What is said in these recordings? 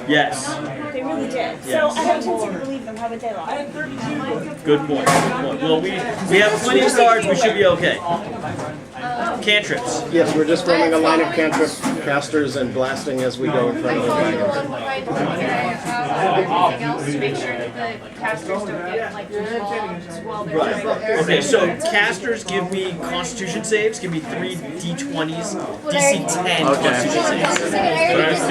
Yes. They really did. So I have a tendency to believe them. How would they lie? Good point. Good point. Well, we have plenty of cards. We should be okay. Cantrips. Yes, we're just forming a line of cantrip casters and blasting as we go in front of the dragon. Anything else to make sure that the casters don't get like involved while they're Right. trying to. Okay, so casters give me Constitution saves. Give me 3 D20s, DC 10 Constitution saves.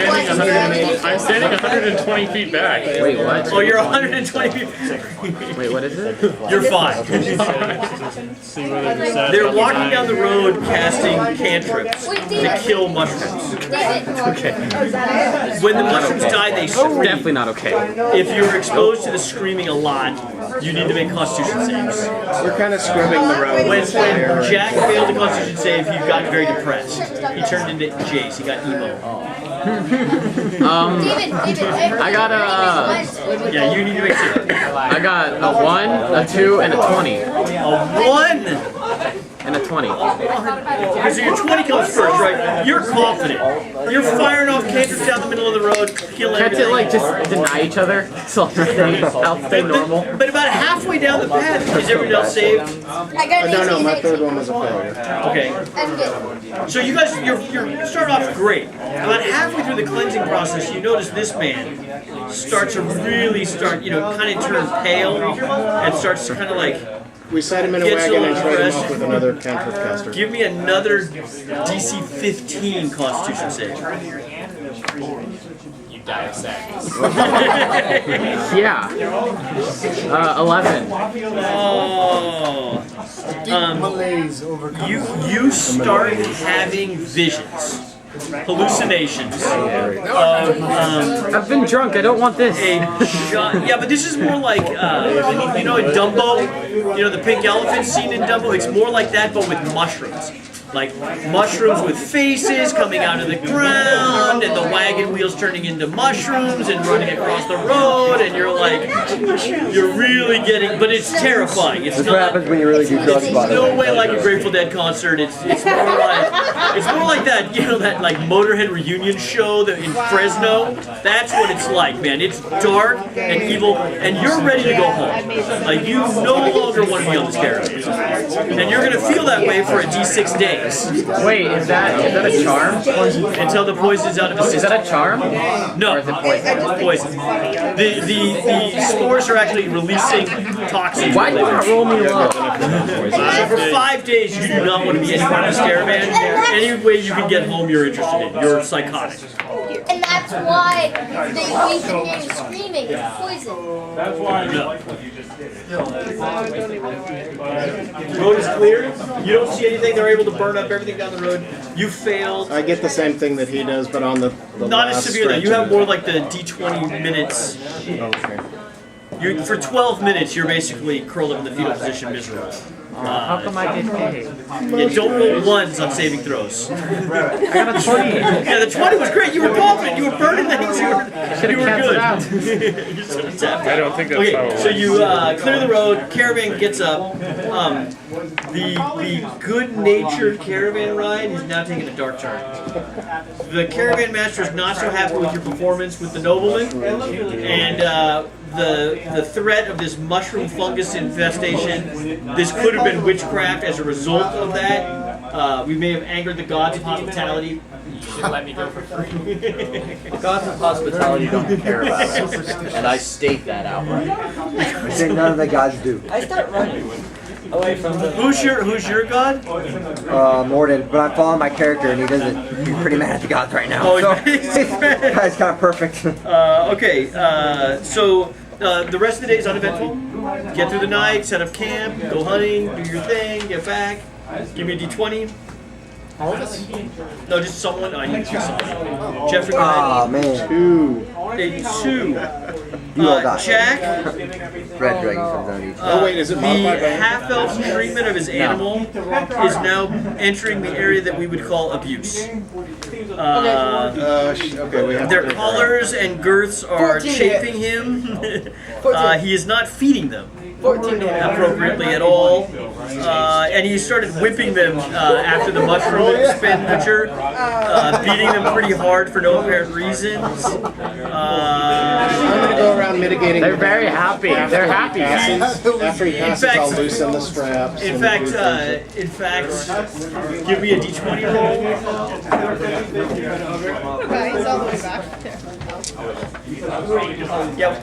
I'm standing 120 feet back. Wait, what? Oh, you're 120 feet. Wait, what is it? You're fine. See whether the set. They're walking down the road casting cantrips to kill mushrooms. Okay. When the mushrooms die, they scream. Definitely not okay. If you're exposed to the screaming a lot, you need to make Constitution saves. We're kind of scrubbing the road. When Jack failed the Constitution save, he got very depressed. He turned into Jace. He got emo. I got Yeah, you need to make sure. I got a 1, a 2, and a 20. A 1! And a 20. Okay, so your 20 comes first, right? You're confident. You're firing off cantrips down the middle of the road, killing Can't it everything. like just deny each other? So I'll stay normal. But about halfway down the path, is everyone else saved? No, my third one was a failure. Okay. So you guys, you're starting off great. About halfway through the cleansing process, you notice this man starts to really kind of turn pale and starts to kind of like. We sat him in a Gets a wagon and little trade him depressed. off with another cantrip caster. Give me another DC 15 Constitution save. You die of sadness. Yeah. 11. Oh. You start having visions. Hallucinations of I've been drunk. I don't want this. yeah, but this is more like in Dumbo, the pink elephant scene in Dumbo. It's more like that, but with mushrooms. Like mushrooms with faces coming out of the ground, and the wagon wheels turning into mushrooms and running across the road, and you're really getting, but it's terrifying. It's That's not, what happens when you really do drugs. it's no way like a Grateful Dead concert. It's more like that that like Motorhead reunion show that in Fresno. That's what it's like, man. It's dark and evil, and you're ready to go home. Like you no longer want to be on this caravan, and you're gonna feel that way for a D6 days. Wait, is that a charm? Until the poison's out of his Is system. that a charm? No, Or is it poison? poison. The spores are actually releasing toxins. Why do you not roll me low? So for 5 days, you do not want to be anywhere in this caravan. Any way you can get home, you're interested in. You're psychotic. And that's why we can hear you screaming. It's poison. That's why. The road is clear. You don't see anything. They're able to burn up everything down the road. You failed. I get the same thing that he does, but on the Not as last severe though. stretch You have of more like the D20 minutes. Okay. For 12 minutes, you're basically curled up in the fetal position, miserable. How come I get paid? Yeah, don't roll ones on saving throws. I got a 20. Yeah, the 20 was great. You were confident. You were burning things. You were good. You should have tapped I don't think that's how Okay, it so works. you clear the road. Caravan gets up. The good-natured caravan ride is now taking a dark turn. The caravan master is not so happy with your performance with the nobleman, and the threat of this mushroom fungus infestation. This could have been witchcraft as a result of that. We may have angered the gods of hospitality. You should let me go for free. The gods of hospitality don't care about us, and I state that outright. I think none of the guys do. I start running away from the. Who's your god? Morden, but I'm following my character and he doesn't. He's pretty mad at the gods right now. Oh, So, he's mad. Guy's kind of perfect. Okay, so the rest of the day is uneventful. Get through the night, set up camp, go hunting, do your thing, get back. Give me a D20. All of us? No, just someone. I need to choose someone. Jeffrey, go Aw, ahead. man. 2. A 2. You all got Jack, Red Dragon comes down each. Oh wait, is it the modified by half-elf's treatment of his animal is now entering the area that we would call abuse. okay, we have Their to collars and girths are 14 chafing him. He is not feeding them appropriately at all. And he started whipping them after the mushroom expenditure, beating them pretty hard for no apparent reasons. navigating. They're very happy. They're happy. After he passes, fact- I'll loosen the straps. In and fact, move give me a d20 roll. Okay, he's all the way back. Yeah,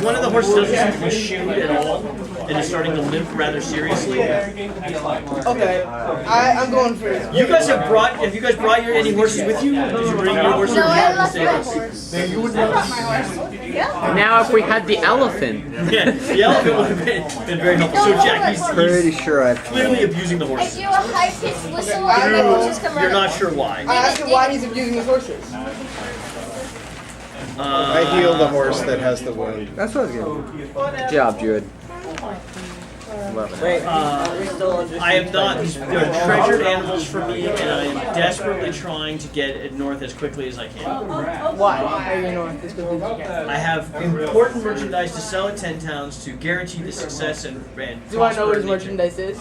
one of the horses doesn't seem to be shoot at all, and is starting to limp rather seriously. Okay, I'm going for it. You guys have you guys brought any horses with you? Did you bring your horses? No, or I you left have my to stay? horse. Now, if we had the elephant. Yeah, the elephant would have been very helpful. So Jack, he's Pretty sure I've clearly abusing the I horses. do a high-pitched whistle and the horses come You're running. not sure why. I asked him why he's abusing his horses. I heal the horse that has the wound. That's what I was getting. Good job, Druid. Wait, I am not. These are treasured animals for me, and I am desperately trying to get it north as quickly as I can. why? Are you north as quickly as you can? I have important merchandise to sell at 10 towns to guarantee the success and Do I know what his prosperity. merchandise is?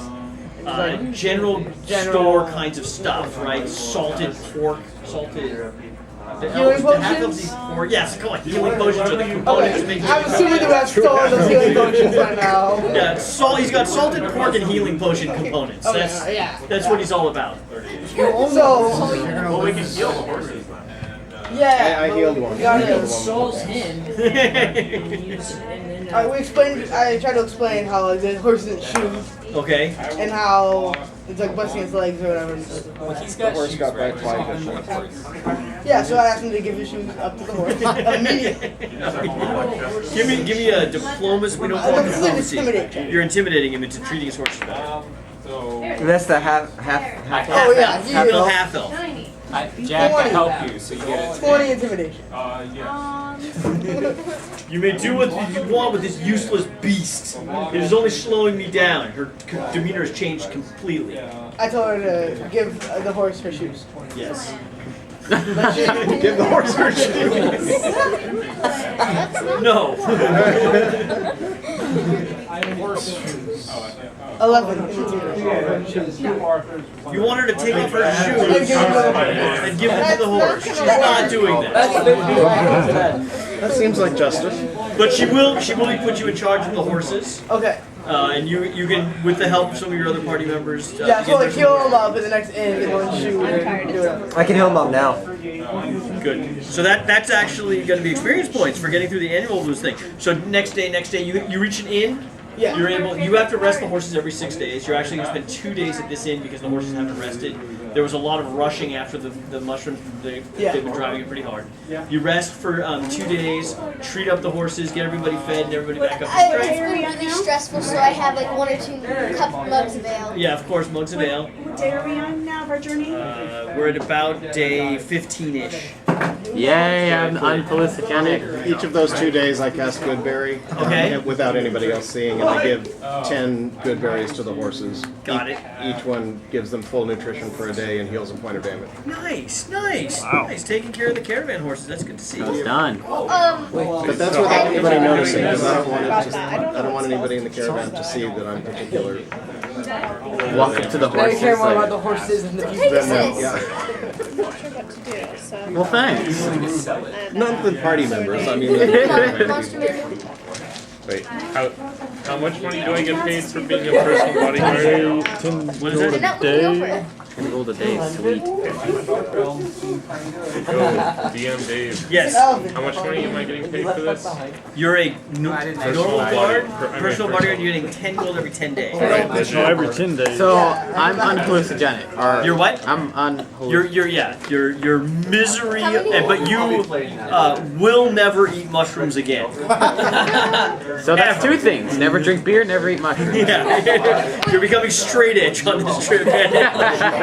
General store kinds of stuff, right? Salted pork, salted. Healing potions? Yes, come on. Healing potions are the components to make I'm assuming that I've stolen those healing potions by now. Yeah, he's got salted pork and healing potion components. That's what he's all about. So, Well, we can heal the horses then. yeah. I healed one. You got I healed it. one. I tried to explain how like, the horse isn't shoes Okay. and how it's like busting his legs or whatever. Well, he's The got horse shoes, got right? bite by a fish. Yeah, so I asked him to give his shoes up to the horse immediately. Give me a diplomacy. We don't call it This is an diplomacy. intimidate check. You're intimidating him into treating his horses better. That's the half. Oh yeah, he Half elf, is. half elf. Jack can help you, so you get it. 20 intimidation. You may do what you want with this useless beast. It is only slowing me down. Her demeanor has changed completely. I told her to give the horse her shoes. Yes. Give the horse her shoes. No. 11 intimidation. You want her to take off her shoes and give them to the horse. She's not doing that. That seems like justice. But she will put you in charge of the horses. Okay. And you can, with the help of some of your other party members. Yeah, so like begin heal him up in the next inn, get one shoe, and do it. I can heal him up now. Good. So that's actually going to be experience points for getting through the annual blues thing. So next day, you reach an inn. Yeah. You have to rest the horses every 6 days. You're actually going to spend 2 days at this inn because the horses haven't rested. There was a lot of rushing after the mushrooms. They've been driving it pretty hard. You rest for 2 days, treat up the horses, get everybody fed, and everybody back up to It's strength. been really stressful, so I have like 1 or 2 mugs of ale. Yeah, of course, mugs of ale. What day are we on now of our journey? We're at about day 15-ish. Yay, I'm unhallucinogenic. Each of those 2 days I cast Goodberry without anybody else seeing, and I give 10 good berries to the horses. Got it. Each one gives them full nutrition for a day and heals a point of damage. Nice. Nice. Taking care of the caravan horses. That's good to see. Well done. But that's without anybody noticing, because I don't want anybody in the caravan to see that I'm particular. Walk up to the Now you horses. care more about Like, the horses and the people. Yeah. well, thanks. Not the party members, I mean the Monster Manual. Wait. How much money do I get paid for being a personal bodyguard? What is And that? that would go for it. 10 gold a day, sweet. DM Dave. Yes. How much money am I getting paid for this? You're a normal guard, body- personal bodyguard. You're getting 10 gold every 10 days. No, every 10 days. So, I'm unhallucinogenic. Or, You're what? I'm unhallucinogenic. You're misery, but you will never eat mushrooms again. So that's 2 things. Never drink beer, never eat mushrooms. Yeah. You're becoming straight edge on this trip.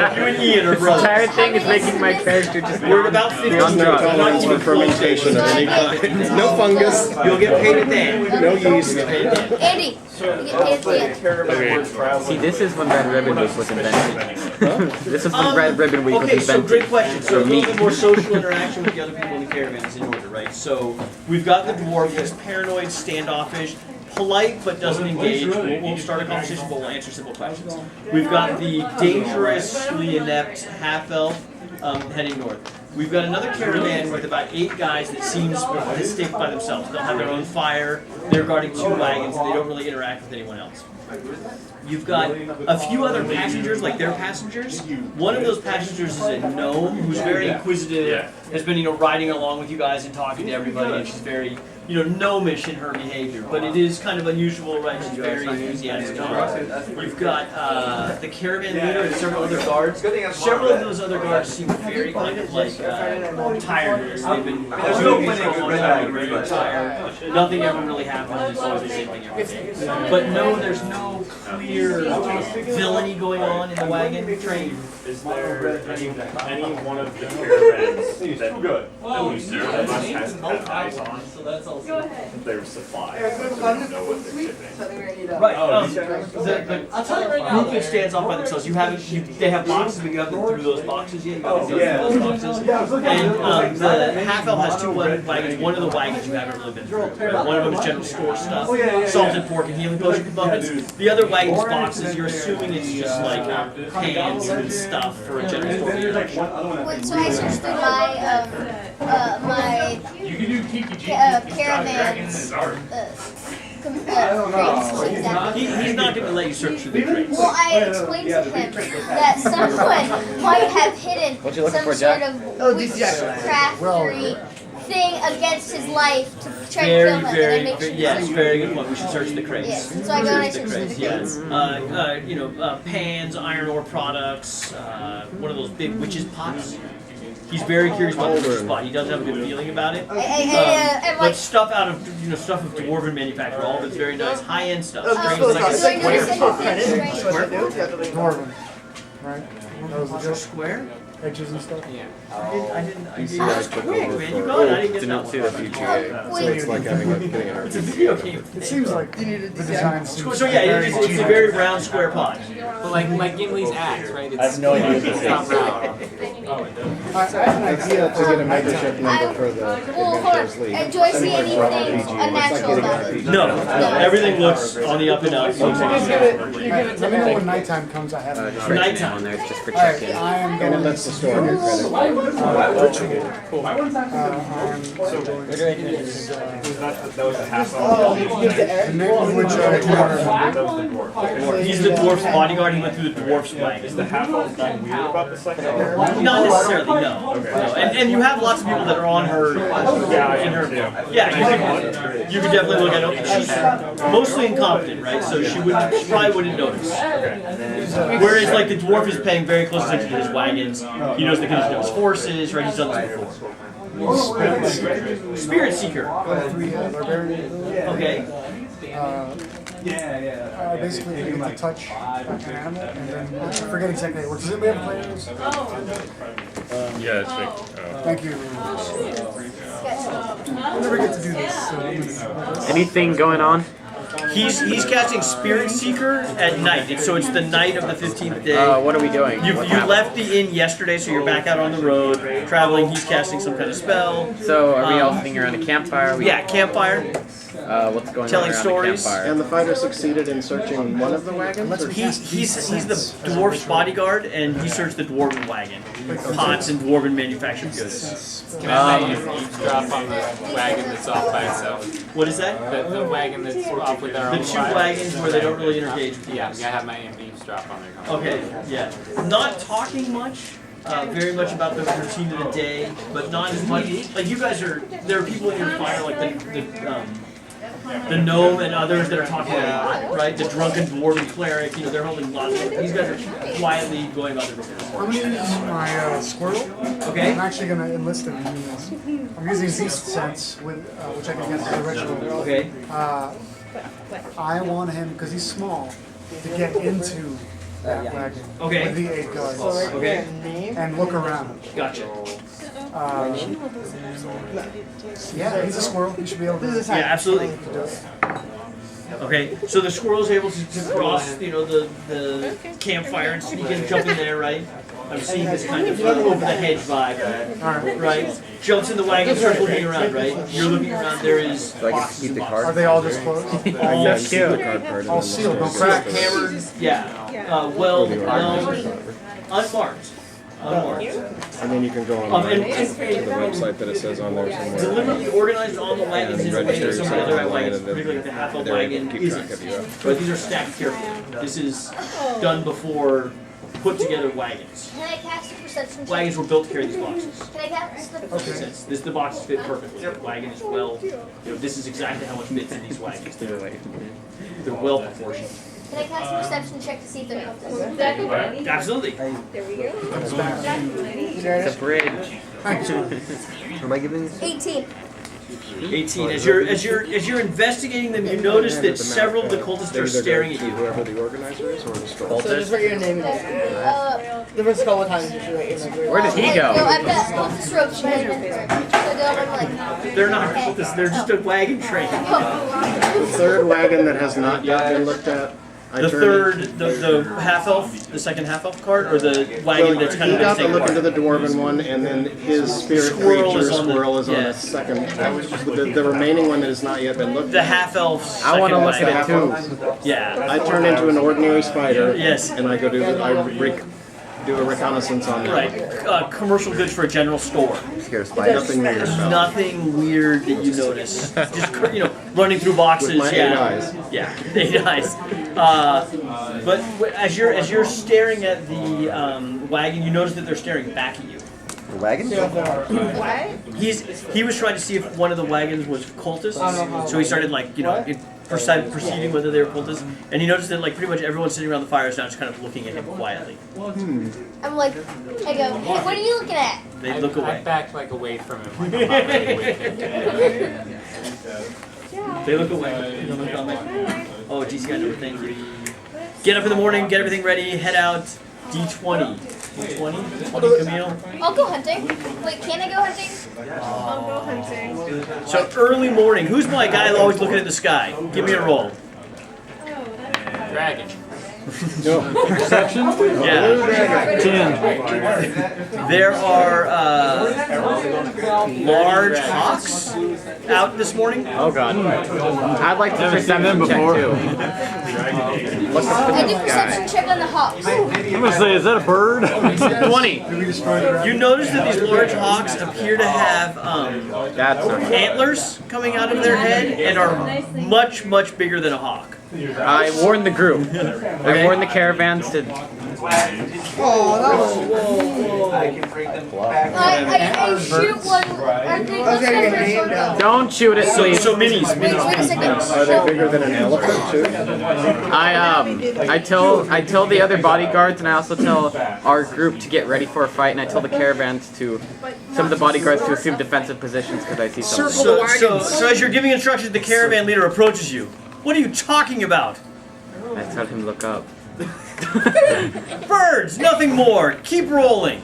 You and Ian are This brothers. entire thing is making my character just We're at about 15 There's no drugs. tolerance for fermentation of any kind. No fungus. You'll get paid at the end. No yeast. Andy, you get paid at the end. Okay. See, this is when Red Ribbon Week was invented. This is when Red Ribbon Week was Okay, so invented. great question. So a For little me. bit more social interaction with the other people in the caravan is in order, right? So we've got the dwarf who's paranoid, standoffish, polite but doesn't engage. We'll start a conversation, but we'll answer simple questions. We've got the dangerously inept half-elf heading north. We've got another caravan with about 8 guys that seems distinct by themselves. They'll have their own fire, they're guarding 2 wagons, and they don't really interact with anyone else. You've got a few other passengers, like their passengers. One of those passengers is a gnome who's very inquisitive, has been, riding along with you guys and talking to everybody, and she's very, gnomish in her behavior. But it is kind of unusual, right? She's very enthusiastic. You've got the caravan leader and several other guards. Several of those other guards seem very kind of like tired. They've been doing this for a long time, very tired. Nothing ever really happens. It's always the same thing every day. But no, there's no clear villainy going on in the wagon train. Is there any one of the caravans that you serve that has eyes on? So that's also Their supply. So they don't know what they're shipping. right. The group that stands off by themselves. They have boxes, but you haven't been through those boxes yet. You haven't been through those boxes. And the half elf has 2 wagons. One of the wagons you haven't really been through. Right? One of them is general store stuff, salted pork and healing potion components. The other wagon's boxes, you're assuming it's just like pans and stuff for a general store interaction. Wait, so I searched through my caravan's He's not going to let you search through the crates. Well, I explained to him that someone might have hidden some sort of witchcraftery thing against his life to try to kill him, and it makes you yes, very good point. We should search the crates. Yeah. So I go and I search through the crates. Yes. Pans, iron ore products, one of those big witches' pots. He's very curious about the witch's pot. He doesn't have a good feeling about it. But stuff out of stuff of dwarven manufacture, all of it's very nice, high-end stuff. Dwarven, right? Was there square? Edges and stuff? Yeah. I didn't. You see guys took over Man, you got it. I didn't get Did that not one. see the future. so it's like getting an It's a RPG. video game. It seems like the design seems So yeah, it's a very round square pot. But like Gimli's axe, right? It's, I have no idea what this it's not is. round. I have an idea to get a membership number for the Adventures League. Do I see anything unnatural about it? No, everything looks on the up and up. Let me know when nighttime comes. I have it. Just nighttime on there just for Alright, check-in. I am And going it lets the store get credit. Cool. That was a half The name of which I He's the dwarf's bodyguard. He went through the dwarf's wagon. Is the half elf guy weird about this like that? Not necessarily, no. No. And you have lots of people that are on her. In her. Yeah, you could definitely look at it. She's mostly incompetent, right? So she probably wouldn't notice. Whereas like the dwarf is paying very close attention to his wagons. He knows the condition of his horses, right? He's done this before. Spirit Seeker. Okay. basically you get to touch an animal, and then I forget exactly how it works. Does anybody have players? Yeah, it's like, Thank you. I never get to do this. Anything going on? He's casting Spirit Seeker at night, so it's the night of the 15th day. What are we doing? You left the inn yesterday, so you're back out on the road, traveling. He's casting some kind of spell. So are we all sitting around a campfire? Yeah, campfire. What's going Telling on around stories. the campfire? And the fighter succeeded in searching one of the wagons? Or He's the dwarf's bodyguard, and he searched the dwarven wagon. Pots and dwarven manufactured goods. Can I eavesdrop on the wagon that's off by itself? What is that? The wagon that's off with our The own two fire? wagons where they don't really engage with you. Yeah, I have my eavesdrop on there. Okay, yeah. Not talking much. Very much about the routine of the day, but not as much. Like you guys are, there are people in your fire, like the gnome and others that are talking a lot, right? The drunken dwarven cleric, they're holding lots of. These guys are quietly going about their business. I'm going to use my squirrel. Okay. I'm actually going to enlist him in this. I'm using Beast Sense, with, which I can get through the ritual. Okay. I want him, because he's small, to get into that wagon Okay. with the 8 guards. Okay. And look around. Gotcha. Yeah, he's a squirrel. He should be able to. Yeah, absolutely. Okay, so the squirrel's able to cross, the campfire and sneak in, jump in there, right? I'm seeing this kind of over the hedge vibe, right? Jumps in the wagon, starts looking around, right? You're looking around. There is. So I get to keep the card? Are they all just closed? All sealed, no crack. Hammered, yeah. Well, unmarked. And then you can go on and- the website that it says on there somewhere. Deliberately organized on the wagons And in a way that register some of the yourself other by wagons, line, and then particularly the half-elf they're able to wagon, keep track isn't. of you. But these are stacked carefully. This is done before put together wagons. Can I cast a perception check? Wagons were built to carry these boxes. Can I cast a Makes sense. The boxes fit perfectly. The wagon is well, this is exactly how much fits in these wagons. They're well proportioned. Can I cast a perception check to see if they're comfortable? Absolutely. There we go. It's a bridge. Am I giving this? 18. 18. As you're investigating them, you notice that several of the cultists are staring at you. Whoever the organizer is or the store. So just write your name down. The first couple of times you should write your name. Where did he No, go? I've got cultist ropes behind them. So I'm like, They're not cultists. They're just a wagon train. The third wagon that has not yet been looked at. The third, the half elf, the second half elf card, or the wagon that's kind he of got to taken look apart? into the dwarven one, and then his spirit Squirrel creature is on the- squirrel is on yeah. the second. The remaining one that has not yet been looked The at. half elf. I want to look wagon. at it too. Yeah. I turn into an ordinary spider. Yes. And I go do do a reconnaissance on that. Right. Commercial goods for a general store. Scared of spiders. Nothing weird about it. Nothing weird that you notice. Just running through boxes. With my 8 eyes. Yeah, 8 eyes. But as you're staring at the wagon, you notice that they're staring back at you. The wagon? He was trying to see if one of the wagons was cultists, so he started perceiving whether they were cultists, and he noticed that pretty much everyone sitting around the fire is now just kind of looking at him quietly. I'm like, I go, hey, what are you looking at? They look away. I backed away from him. Like I'm not really with him. They look away. They don't look on me. Oh, geez, you got no thank you. Get up in the morning, get everything ready, head out. D20. D20, Camille. I'll go hunting. Wait, can I go hunting? I'll go hunting. So early morning. Who's my guy always looking at the sky? Give me a roll. Dragon. Perception? Yeah. 10. There are large hawks out this morning. Oh god. I'd like to perception check too. I do perception check on the hawks. I'm gonna say, is that a bird? 20. You notice that these large hawks appear to have antlers coming out of their head and are much, much bigger than a hawk. I warned the group. I warned the caravans to. I shoot one. I think let's go for a short gun. Don't shoot it, please. So minis. Wait a second. Are they bigger than an elephant too? I tell the other bodyguards, and I also tell our group to get ready for a fight, and I tell the caravans to some of the bodyguards to assume defensive positions because I see something. So as you're giving instructions, the caravan leader approaches you. What are you talking about? I tell him look up. Birds, nothing more. Keep rolling.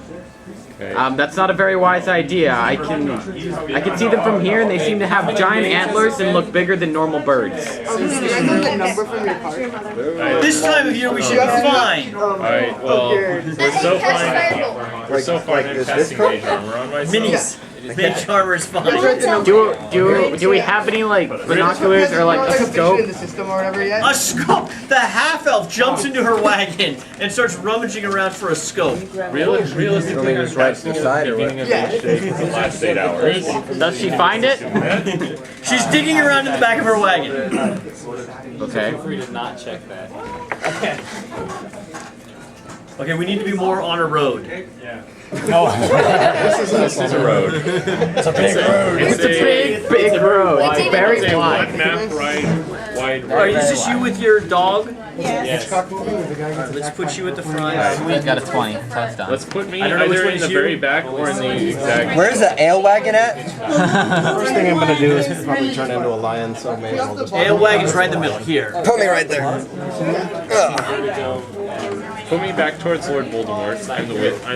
That's not a very wise idea. I can see them from here, and they seem to have giant antlers and look bigger than normal birds. This time of year we should be fine. Alright, well, we're so fine at casting mage armor on myself. Minis. Mage armor is fine. Do we have any binoculars or a scope? In the system or whatever yet? A scope! The half-elf jumps into her wagon and starts rummaging around for a scope. Realistically, I'm casting at the beginning of each day for the last 8 hours. Does she find it? She's digging around in the back of her wagon. Okay. Feel free to not check that. Okay, we need to be more on a road. This is a road. It's a big road. It's a big road. Wait, Very It's a wide. one map wide Alright, is this you with your dog? Yes. Let's put you at the front. We've got a 20. That's done. Let's put me I don't know which either one in is the you. very back or in the exact. Where's the ale wagon at? First thing I'm gonna do is probably turn into a lion, so maybe I'll just. Ale wagon's right in the middle, here. Put me right there. Put me back towards Lord Voldemort. I'm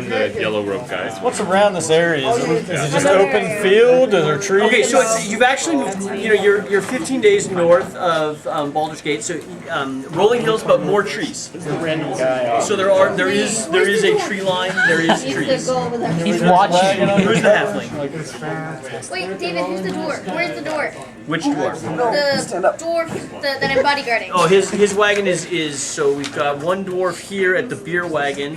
the yellow rope guy. What's around this area? Is it just open field? Is there trees? Okay, so you've actually moved, you're 15 days north of Baldur's Gate, so rolling hills, but more trees. So there is a tree line, there is trees. He's watching. Who's the halfling? Wait, David, who's the dwarf? Where's the dwarf? Which dwarf? The dwarf that I'm bodyguarding. Oh, his wagon is so we've got one dwarf here at the beer wagon.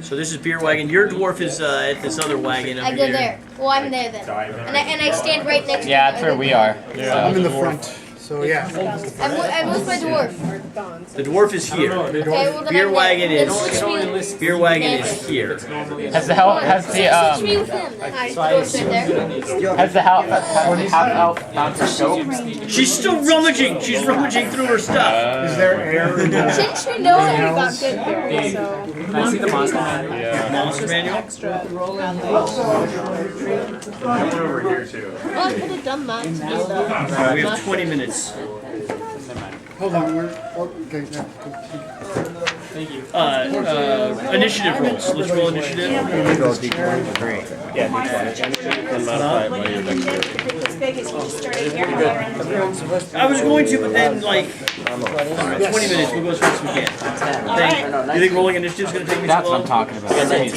So this is beer wagon. Your dwarf is at this other wagon over I go here. there. Well, I'm there then. And I stand right next to Yeah, that's where we are. Yeah, I'm in the front. So yeah. I moved my dwarf. The dwarf is here. Okay, well, then Beer I'm wagon there. is Then switch me. beer wagon is here. Has the help? Has the Switch me with him. Then. Dwarf's right there. Has the help? Has elf found her scope? She's still rummaging. She's rummaging through her stuff. Is there air in there? Shouldn't she know that? got good berry, so. Can I see the monster manual? Yeah. Monster manual. Extra. Well, Over here too. I could have done that too, though. Alright, we have 20 minutes. Hold on, we're okay. Yeah. Thank you. Initiative rolls. Let's roll initiative. Yeah, I was going to, but then like 20 minutes. We'll go as fast as we can. You think rolling initiative is going to take me too That's what long? I'm talking about. I'm ready.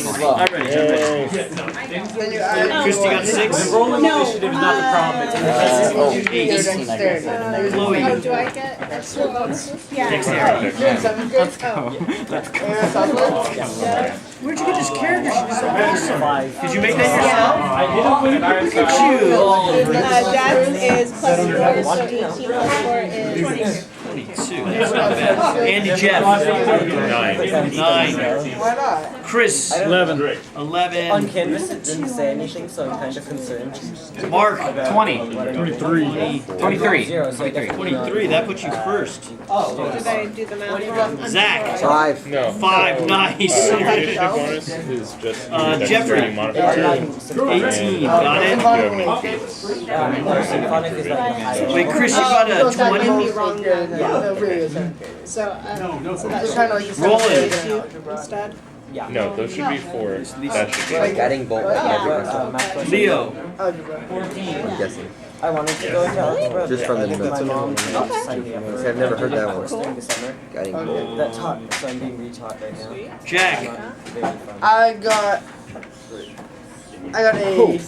Christy got 6. Rolling initiative is not the problem. It's Chloe. Oh, do I get extra votes? Dexterity. Let's go. Let's go. Where'd you get this character? She's so awesome. Did you make that yourself? I did it with Look at you. Dex is plus 4, so 18 plus 4 is 22. That's not bad. Andy Jeff. 9. Chris. 11. 11. On canvas, it didn't say anything, so I'm kind of concerned. Mark. 20. 23. 23. 23. That puts you first. Did I do the math? Zach. 5. No. 5. Nice. Initiative bonus is just Jeffrey. dexterity modifier. 18. Got it. Symphonic is like the highest. Wait, Chris, you got a 20? Wrong then. So that's kind of like you Rolling. instead. No, those should be 4. That should be. Like adding bolt with Leo. I'm guessing. I wanted to go into algebra. Just from the but my mom signed me up for I've never heard that one. during December. Adding bolt. That taught, so I'm being retaught right now. Jack. Very fun. I got a 8.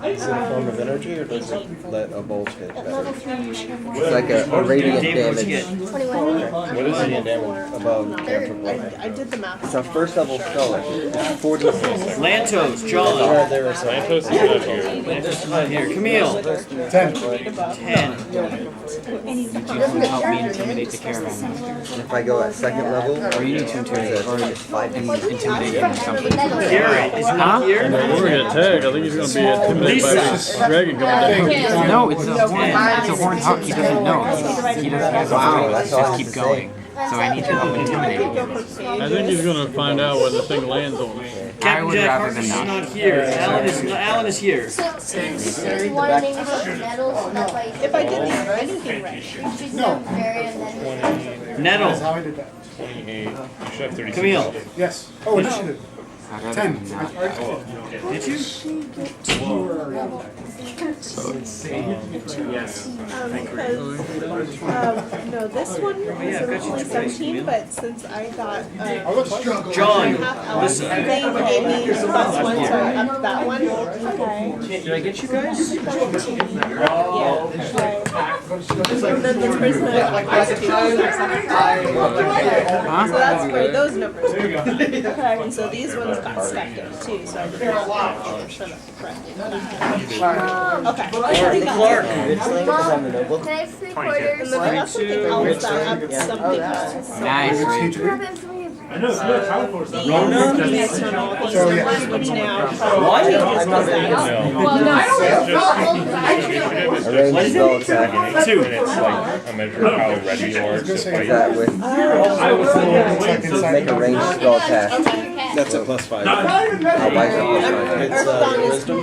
Is it a form of energy or does it let a bolt hit better? It's like a radiant David, what'd you damage. get? 21. What is radiant damage above cantrip level? I did the math. It's a first level spell. It's 46. Lantos. John. There are some. Lantos is not here. Lantos is not here. Camille. 10. 10. You can help me intimidate the caravan. And if I go at second level, Or you need to intimidate, or intimidate him or something. Garrett. Is he not here? We're gonna get tagged. I think he's gonna be intimidated by this dragon coming down. No, it's a horned hawk. He doesn't know. He has a just keep going. So I need to help intimidate him. I think he's gonna find out when the thing lands on him. I Captain would Jack rather Harkness than is not. not here. Alan is here. So, you want to name yourself Nettles? That's why you If I did anything right. choose them very and then. Nettle. That's how I did that. 28. You should have 36. Camille. Yes. Oh, initiative. I'd rather 10. than not. Did you? Yes. No, this one is originally 17, but since I got John. listen, they gave me +1, so I upped that one. Okay. Did I get you guys? Yeah. And then this person has +2, so that's for those numbers. Okay. And so these ones got stacked up too, so I did not make sure that's correct. Okay. Clark. Mom, can I have 3 quarters? And then I have something else that upped something else. Nice, Ray. Grab it for me. Rona? These numbers, which now What? well, no. a ranged spell attack. 2. And it's like a measure of how ready you are to fight. That with make a ranged spell attack. That's a +5. I'll buy some It's wisdom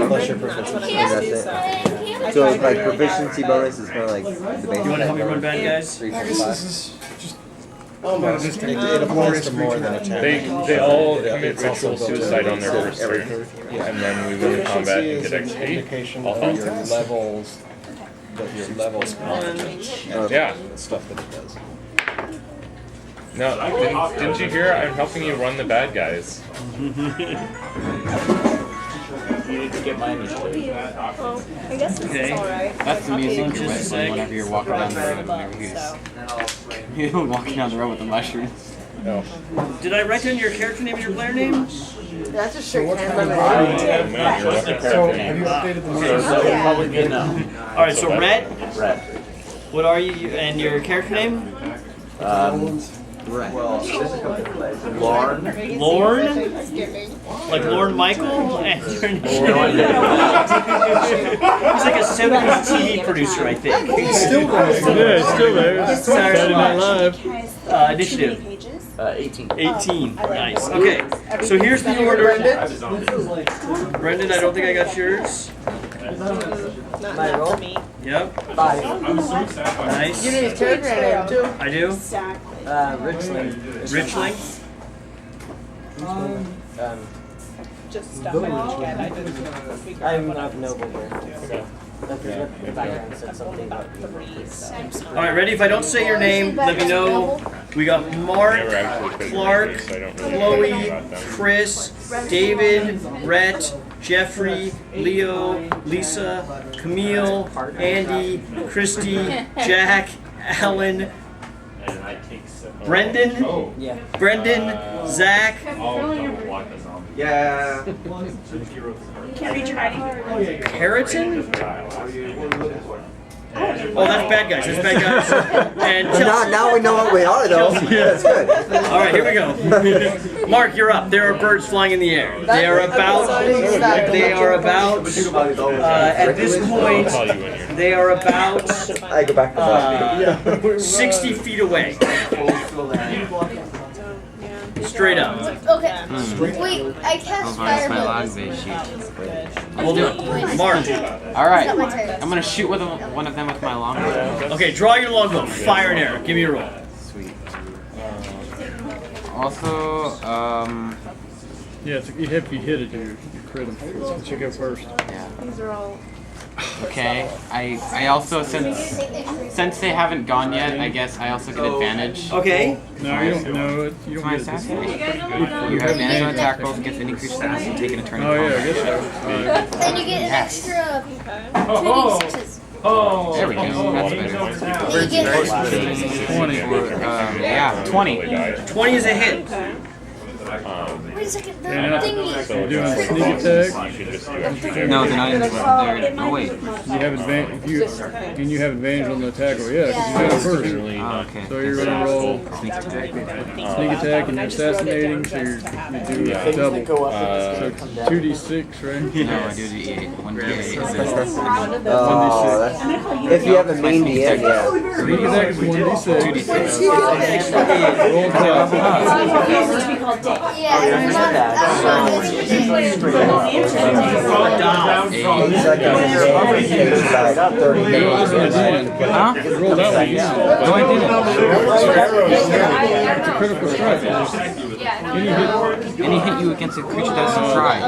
plus your proficiency. and that's it. So like proficiency bonus is kind of like the base. You want to help me run bad guys? 3 This plus 5. is just almost It applies to more than a 10. They all commit ritual suicide on their first turn, and then we win the combat and get XP. Indication All of fun. your levels, that your levels competence. Yeah. The stuff that it does. No, didn't you hear? I'm helping you run the bad guys. You need to get my initiative. Well, I guess this is alright. That's the music you're whistling whenever you're walking down the road. Whenever you're walking down the road with the mushrooms. No. Did I write down your character name and your player name? That's a shirt What's can the So, have you updated the movie? Probably be no. Alright, so Red, Red. what are you and your character name? Lorne. Lorne? Like Lorne Michael? And your name? He's like a 70s TV producer, I think. He's still there. Yeah, it's still there. Saturday Night Live. Initiative. 18. 18. Nice. Okay, so here's the order. Brendan, I don't think I got yours. My roll? Me. Yep. 5. Nice. You need his character name too. I do. Richling. Richling. Just stuff I didn't get. I'm not noble here. Okay. The background said something about 3, so. Alright, ready? If I don't say your name, let me know. We got Mark, Clark, Chloe, Chris, David, Rhett, Jeffrey, Leo, Lisa, Camille, Andy, Christy, Jack, Alan, Brendan, Brendan, Zach. Yeah. Can't read your writing. Keratin? Oh, that's bad guys. That's bad guys. And Now we know what we are, though. That's good. All right, here we go. Mark, you're up. There are birds flying in the air. They are about. At this point, they are about. I go back to 60 feet away. Straight up. Okay. Wait, I cast Firebolt. Hold on. Mark. Alright. It's not my turn. I'm gonna shoot with one of them with my longbow. Okay, draw your longbow. Fire an arrow. Give me a roll. Sweet. Also, Yeah, if you hit it, you crit him. You go first. Yeah. These are all. Okay. I also since they haven't gone yet, I guess I also get advantage. Okay. No, you don't know it. You don't My get it. assassination. You have advantage on attack rolls against any creature that hasn't taken a turn in Oh yeah, I combat. guess so. Then you get an extra 2d6s. There we go. That's better. You get 20. Yeah, 20. 20 is a hit. Wait a second, the Yeah, thingy. you're doing a sneak attack. No, they're not in this one. They're, oh wait. You have advantage. You have advantage on the attack. Well, yeah, because you got it first. Oh, okay. So you're gonna roll Sneak attack. sneak attack and you're assassinating. So you do double. So 2d6, right? No, I do the 8. 1d8. If you have a mean DM, yeah. Sneak attack is 1d6. 2d6. Roll top. Yeah, it's not that. Huh? Roll that one. No, I didn't. It's a critical strike. Any hit you against a creature that doesn't try.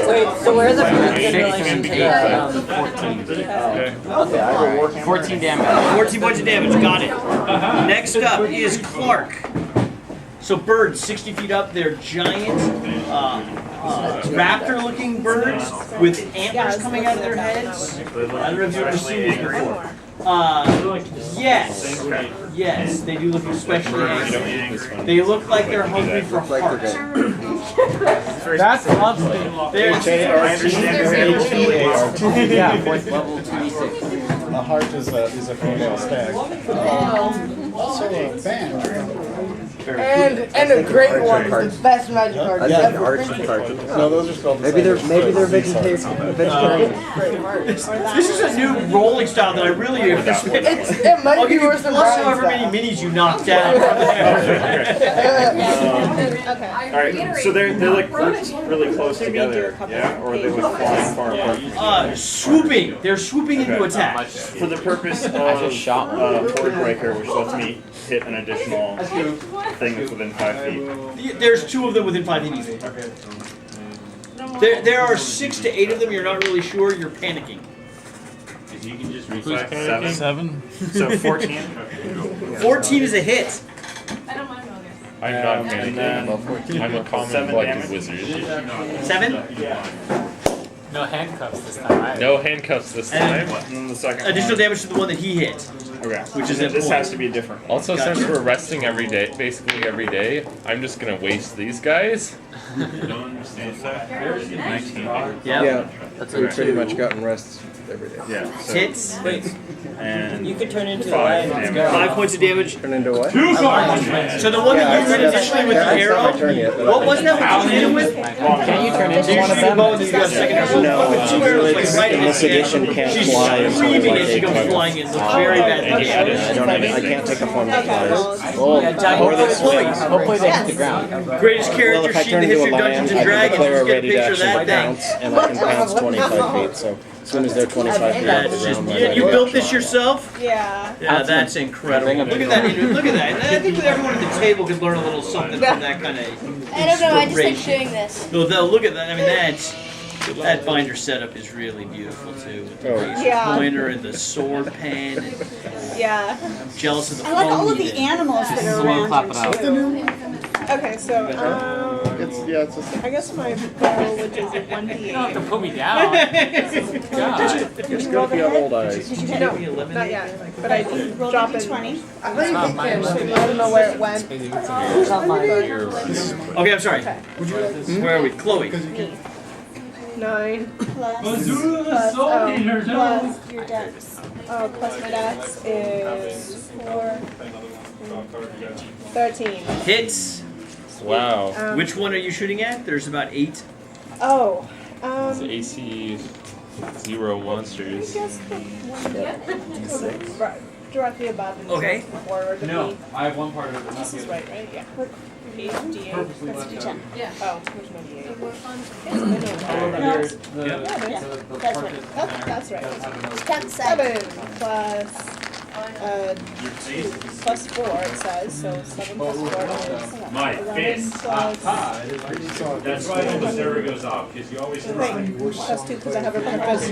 Wait, so where are the 6 and 8. 14. 14 damage. 14 points of damage. Got it. Next up is Clark. So birds, 60 feet up, they're giant raptor-looking birds with antlers coming out of their heads. I don't know if you've ever seen these before. Yes, they do look especially angry. They look like they're hungry for hearts. That's lovely. Yeah, 4th level 2d6. A heart is a female stag. Also a band. And a great one is the best magic card I've ever. archery cards. No, those are called Maybe they're vegetarian. This is a new rolling style that I really appreciate. It might I'll be give you worse than plus Brian's however many style. minis you knocked down. Alright, so they're like grouped really close together, yeah? Or they would fly far apart? Swooping. They're swooping into attack. For the purpose of Horde Breaker, which lets me hit an additional thing that's within 5 feet. There's 2 of them within 5 feet easily. There are 6 to 8 of them. You're not really sure. You're panicking. You can just reach Who's 7? So 14. 14 is a hit. I'm not panicking. I'm a common-blooded wizard. 7? No handcuffs this time. Either. No handcuffs this time. And the second Additional one. damage to the one that he hit. Okay. Which is this important. has to be different. Also, Gotcha. since we're resting every day, basically every day, I'm just gonna waste these guys. Don't understand that. 19. Yeah. That's we've pretty much gotten rests every day. Yeah. So Hits. and You could turn into 5 a damage. 5 points of damage. Turn into what? So the one that you hit initially with the That's not my arrow, turn yet, but what was that one you hit him with? Can you turn into You one of shoot a them? bow and then you got a second arrow. No, Two arrows like right in this his head. edition can't She's fly until screaming like as she eight comes levels. flying in. Looks very bad. I can't take a form that flies. Or the Chloe. Hopefully they hit the ground. Greatest Well, character if I sheet turn in the into a history of lion, Dungeons I and can Dragons. declare Just a get a ready to picture of actually that bounce, thing. and I can bounce 25 feet. So as soon as they're 25 feet off the ground, my You ready built action. this yourself? Yeah. Yeah, that's incredible. Look at that. Look at that. And I think that everyone at the table could learn a little something from that kind of. I don't know, I just like doing this. No, look at that. I mean, that binder setup is really beautiful too. With the razor Yeah. pointer and the sword pen. And Yeah. I'm jealous of the I like all of foamy the that- animals that are around you too. Okay, so It's I guess my bow, which is a 1d8. You don't have to put me down. God. You're Scorpio old eyes. No, not yet. But I did drop it. 20. I don't know where it went. Okay, I'm sorry. Where are we? Chloe. 9 Plus your dex. plus my dex is 4, 13. Hits. Wow. Which one are you shooting at? There's about 8. Oh, It's AC 0 monsters. I guess the one right, directly above and Okay. forward. No, I have one part of it. This is right, right? Yeah. D8. That's D10. Yeah. Oh, there's no D8. That's right. That's 7 plus 2 plus 4 it says, so 7 plus 4 is My 11 fist. plus That's why all the server goes off, because you always plus 2 because I have a purpose.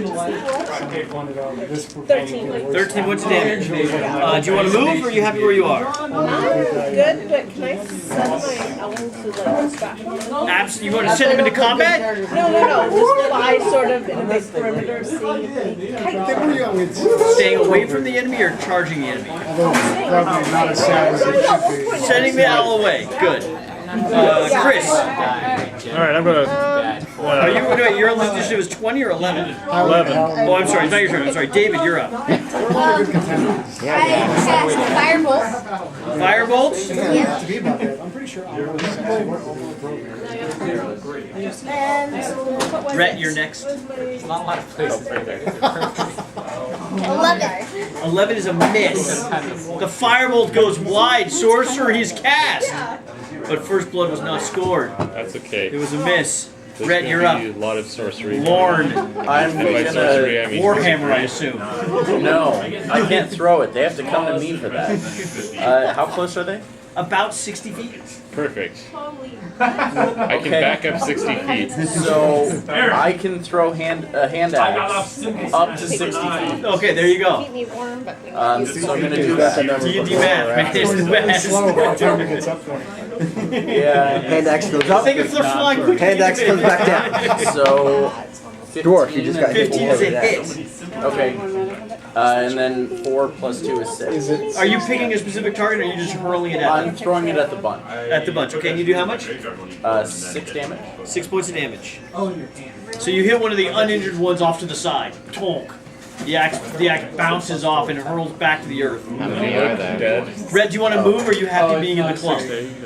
13. 13 points of damage. Do you want to move or are you happy where you are? I'm good, but can I send my owl to like distract him? Absolutely. You want to send him into combat? No. Just fly sort of in a big perimeter, seeing if he can. Staying away from the enemy or charging the enemy? Probably not as sad as it should be. Sending the owl away. Good. Chris. Alright, I'm gonna. Are you, wait, your initiative is 20 or 11? 11. Oh, I'm sorry. It's not your turn. I'm sorry. David, you're up. I cast Firebolt. Firebolt? Yep. To be about that, I'm pretty sure I was And Rhett, you're next. There's not a lot of places right there. 11. 11 is a miss. The firebolt goes wide. Sorcerer, he's cast. But first blood was not scored. That's okay. It was a miss. There's Rhett, gonna you're up. be a lot of sorcery. Lorne. I'm And by gonna. sorcery, I mean Warhammer, I assume. No, I can't throw it. They have to come to me for that. How close are they? About 60 feet. Perfect. I can back up 60 feet. So I can throw a hand axe up to 60 feet. Okay, there you go. Keep me warm, but So I'm gonna do that. D&D math, man. It's the best. Yeah, hand axe goes up. Think if they're flying quick. Hand axe comes back down. So Dwarf, you just got hit. 15 is a hit. Okay. And then 4 plus 2 is 6. Are you picking a specific target or are you just hurling it at I'm them? throwing it at the bunch. At the bunch. Okay, and you do how much? 6 damage. 6 points of damage. So you hit one of the uninjured ones off to the side. Tonk. The axe bounces off and hurls back to the earth. Dead. Red, do you want to move or are you happy being in the clump?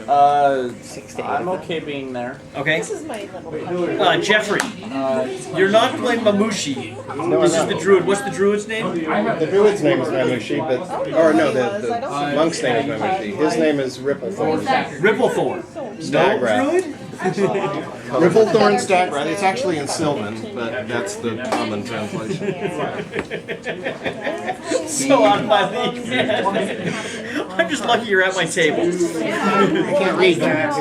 I'm okay being there. Okay. this is my level. Jeffrey, you're not playing Mamushi. This is the druid. What's the druid's name? The druid's name is Mamushi, but the monk's name is Mamushi. His name is Ripplethorn. Ripplethorn. Stagrat. Ripplethorn Stagrat. It's actually in Sylvan, but that's the common translation. So on my league. I'm just lucky you're at my table. I can't read that.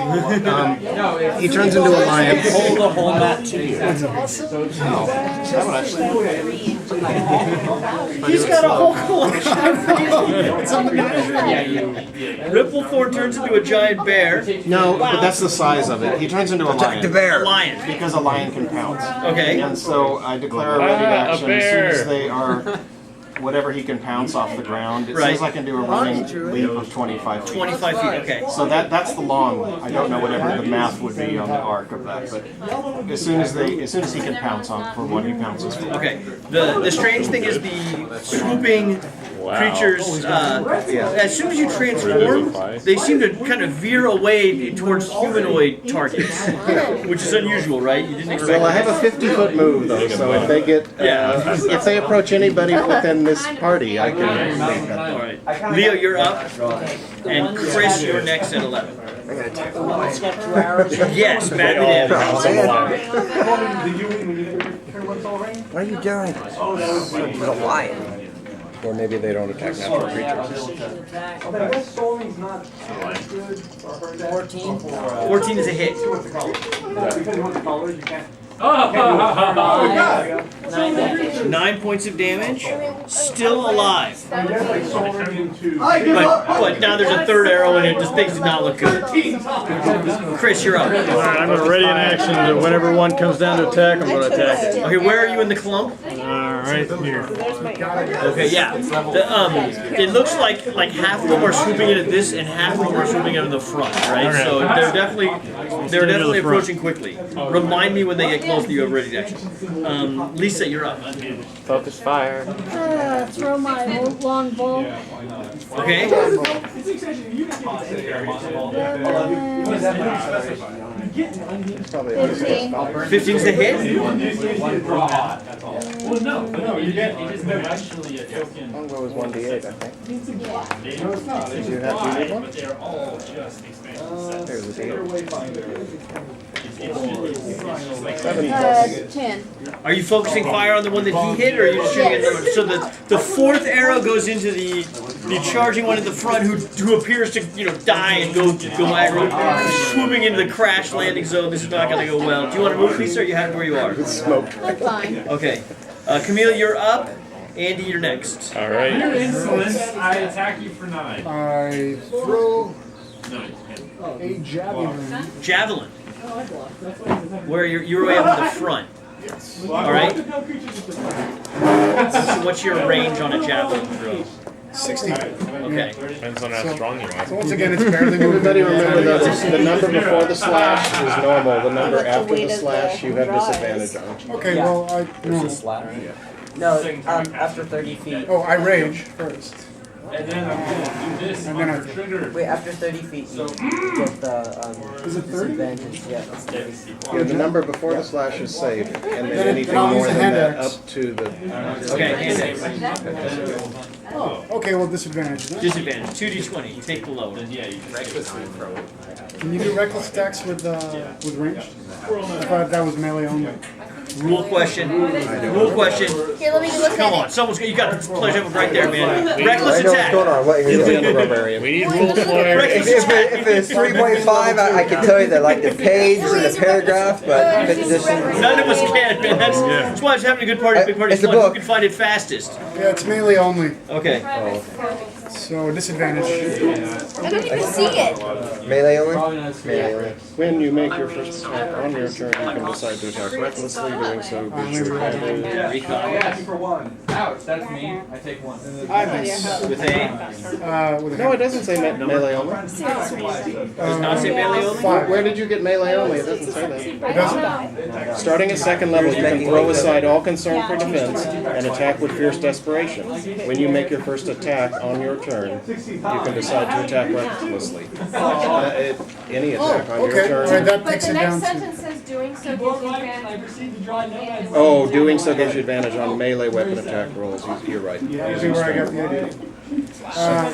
He turns into a lion. Hold the whole map to you. He's got a whole collection. Ripplethorn turns into a giant bear. No, but that's the size of it. He turns into a lion. The bear. A lion. Because a lion can pounce. Okay. And so I declare a ready action as soon as they are whatever he can pounce off the ground. It says I can do a running leap of 25 feet. 25 feet, okay. So that's the long one. I don't know whatever the math would be on the arc of that, but as soon as he can pounce on for what he pounces for. Okay. The strange thing is the swooping creatures, as soon as you transform, they seem to kind of veer away towards humanoid targets, which is unusual, right? You didn't expect Well, I have a 50-foot move though, so if they get if they approach anybody within this party, I can make that. All right. Leo, you're up, and Chris, you're next at 11. Yes, Batman. What are you doing? There's a lion. Or maybe they don't attack natural creatures. 14 is a hit. 9 points of damage. Still alive. But now there's a third arrow in it. This thing does not look good. Chris, you're up. Alright, I'm gonna ready in action to whenever one comes down to attack, I'm gonna attack it. Okay, where are you in the clump? Right here. Okay, yeah. It looks like half of them are swooping in at this, and half of them are swooping in the front, right? Okay. So they're definitely approaching quickly. Remind me when they get close to you. Ready to action. Lisa, you're up. Focus fire. Throw my long bow. Okay. 15's the hit. Well, no, you get actually a token. Longbow is 1d8, I think. No, it's not. Did you have you need one? But they're all just expansions. There's a d8. 10. Are you focusing fire on the one that he hit, or are you just shooting at the one? So the fourth arrow goes into the charging one at the front, who appears to die and go aggro, swooping into the crash landing zone. This is not going to go well. Do you want to move, Lisa, or are you happy where you are? It's smoked. I'm fine. Okay, Camille, you're up. Andy, you're next. All right. Your insolence, I attack you for 9. I throw No. a javelin. Javelin. Where you're way up in the front. All right. So what's your range on a javelin throw? 60. Okay. Depends on how strong you are. So once again, it's barely moving. Everybody remember the number before the slash is normal. The number after the slash you have disadvantage on. Okay, well, no. No, after 30 feet. Oh, I rage first. And then I'm going to do this And then on I your trigger. Wait, after 30 feet, you get the Is it 30? disadvantage. Yeah. Yeah, the number before the slash is safe, and then anything I'll use more the than hand that axe. up to the. Okay. Hand axe. Oh, okay, well, disadvantage. Then. Disadvantage. 2d20. You take the lower. Can you do reckless attacks with range? I thought that was melee only. Rule question. Rule question. Here, let me look Come at on, you got the pleasure of it right there, man. Reckless I know what's attack. going on. What He's you're in the barbarian. We need rules for it. Reckless If attack. it's 3.5, I can tell you that like the page and the paragraph, but 5th edition. None of us can, man. That's why it's having a good party. Big party is It's the fun. Who book. can find it fastest? Yeah, it's melee only. Okay. So disadvantage. I don't even see it. Melee only? Melee only. When you make your first attack on your turn, you can decide to attack recklessly. Doing so gives your advantage. Ouch, that's me. I take 1. I miss. With a With a No, it doesn't say melee only. does not say melee only. Where did you get melee only? It doesn't say that. It doesn't? Starting at second level, you can throw aside all concern for defense and attack with fierce desperation. When you make your first attack on your turn, you can decide to attack recklessly. Any attack on your Okay, turn. alright, that But takes the it next down to. sentence says doing so gives you advantage. Oh, doing so gives you advantage on melee weapon attack rolls. You're right. I see where I got the idea.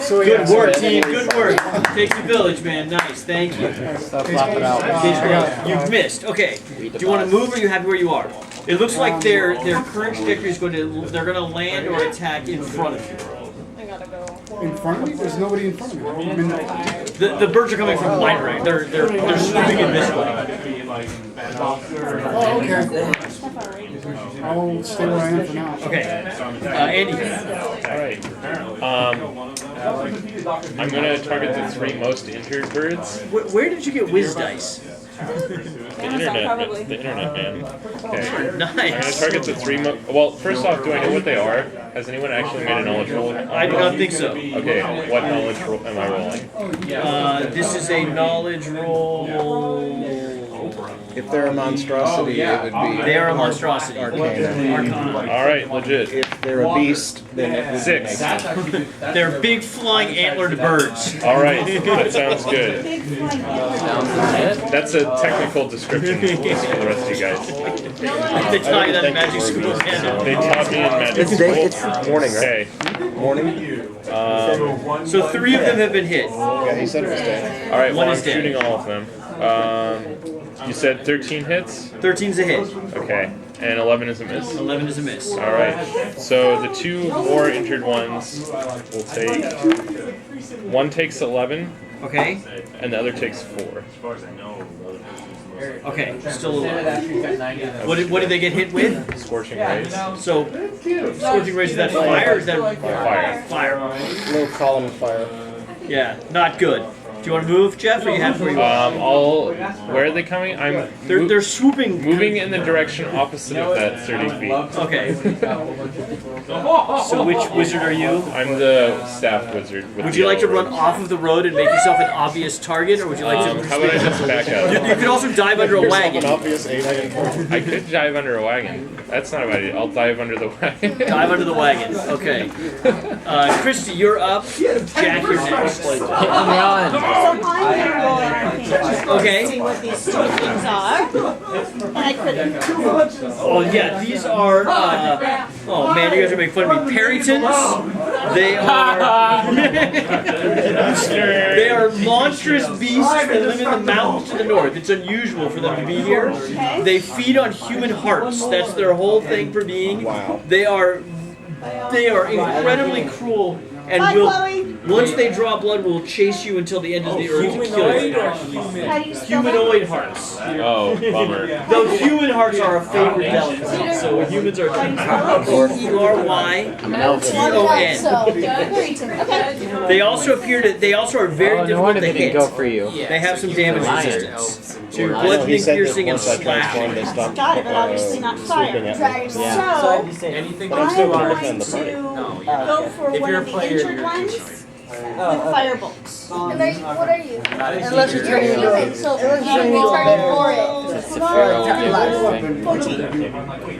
So yeah, Good work, team. Good work. Takes the village, man. Nice. Thank you. You've missed. Okay. Do you want to move, or are you happy where you are? It looks like their current trajectory is they're going to land or attack in front of you. I gotta go. In front of me? There's nobody in front of me. I'm in the... The birds are coming from line right. They're swooping in this way. Oh, okay. I'll stay where I am for now. Okay. Andy. Alright. I'm gonna target the 3 most injured birds. Where did you get whiz dice? The internet, man. Okay. Nice. I'm gonna target the 3 well, first off, do I know what they are? Has anyone actually made a knowledge roll? I do not think so. Okay, what knowledge roll am I rolling? This is a knowledge roll. If they're a monstrosity, it would be. They are a monstrosity. Arcana. Alright, legit. If they're a beast, then it would 6. They're big flying antlered birds. Alright, that sounds good. That's a technical description for the rest of you guys. They taught you that in magic school. They taught me in magic school. It's morning, right? Okay. Morning? So 3 of them have been hit. Yeah, he said it was dead. Alright, One well, is I'm dead. shooting all of them. You said 13 hits? 13's a hit. Okay. And 11 is a miss? 11 is a miss. Alright. So the 2 more injured ones will take... One takes 11. Okay. And the other takes 4. As far as I know, okay, still alive. What did they get hit with? Scorching rays. So, scorching rays, is that fire or is that... Fire. Fire. Little column of fire. Yeah, not good. Do you want to move, Jeff, or you have where you are? Where are they coming? They're swooping. Moving in the direction opposite of that 30 feet. Okay. So which wizard are you? I'm the staff wizard. Would you like to run off of the road and make yourself an obvious target, or would you like to... How about I just back up? You could also dive under a wagon. An obvious 8-item. I could dive under a wagon. That's not a bad idea. I'll dive under the wagon. Dive under the wagon. Okay. Christy, you're up. Jack, you're next. So I'm gonna roll everything. Okay. See what these 2 things are. And I couldn't. Oh yeah, these are. Oh man, you guys are making fun of me. Perrytons. They are. They are monstrous beasts that live in the mountains to the north. It's unusual for them to be here. They feed on human hearts. That's their whole thing for being. Wow. They are incredibly cruel. And once they draw blood, will chase you until the end of the earth to kill you. How do you spell Humanoid hearts. Oh, bummer. Though human hearts are a favorite delicacy, so humans are P-E-R-Y-T-O-N. They also appear to. They also are very difficult to hit. Go for you. They have some damage resistance to bludgeoning, piercing, and slap. Got it, but obviously not fire. So Anything I'm that you are. going to go for one of the injured ones with firebolts. And what are you? Unless you're turning into Human, so you can be targeted for it.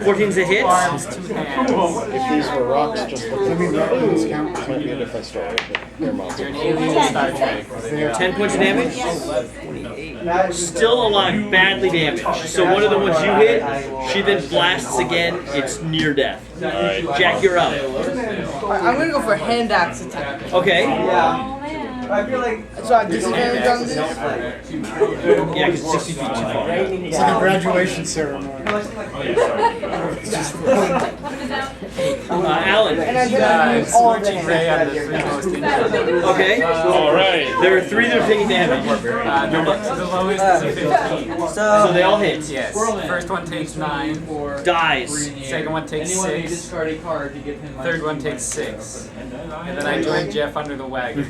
14's a hit. If these were rocks, just look at the count. Might be a different story. But they're monsters. 10 points of damage. Still alive, badly damaged. So one of the ones you hit, she then blasts again. It's near death. Alright. Jack, you're up. I'm gonna go for hand axe attack. Okay. Yeah. I feel like so I disadvantage on this. Yeah, because 60 feet too far. It's like a graduation ceremony. Alan. And I'm gonna use all the hand Okay. Alright. There are 3 that are taking damage. The lowest is a 15. So they all hit. Yes. First one takes 9. Dies. Second one takes 6. Third one takes 6. And then I joined Jeff under the wagon.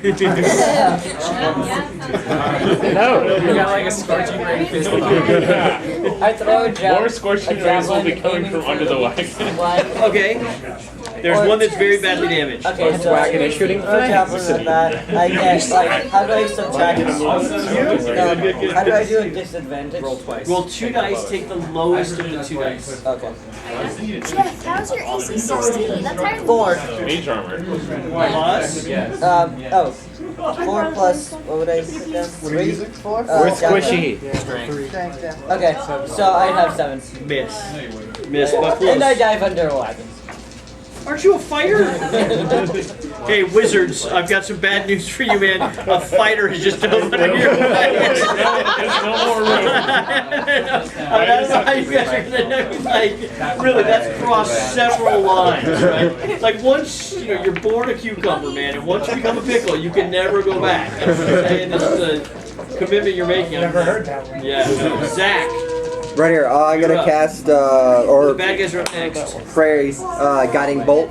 No. You got like a scorching ray fist. I throw a javelin. More scorching rays will be coming from under the wagon. Okay. There's one that's very badly damaged. Okay, so Wagon is shooting throw a javelin at that. I guess like how do I subtract it? How do I do a disadvantage? Roll twice. Roll 2 dice, take the lowest of the 2 dice. Okay. Jeff, how's your AC 16? That's higher than 4. Mage armor. Plus. Oh. 4 plus, what would I put down? 3? 4? We're squishy. Okay, so I have 7. Miss. Miss, but close. And I dive under a wagon. Aren't you a fighter? Hey, wizards, I've got some bad news for you, man. A fighter has just done one of your wagon. There's no more room. I don't know how you guys are gonna, like, really, that's crossed several lines, right? It's like once, you're born a cucumber, man, and once you become a pickle, you can never go back. That's what I'm saying. This is a commitment you're making. Never heard that one. Yeah, no. Zach. Right here, I'm gonna cast, or The bad guys are up next. phrase, Guiding Bolt.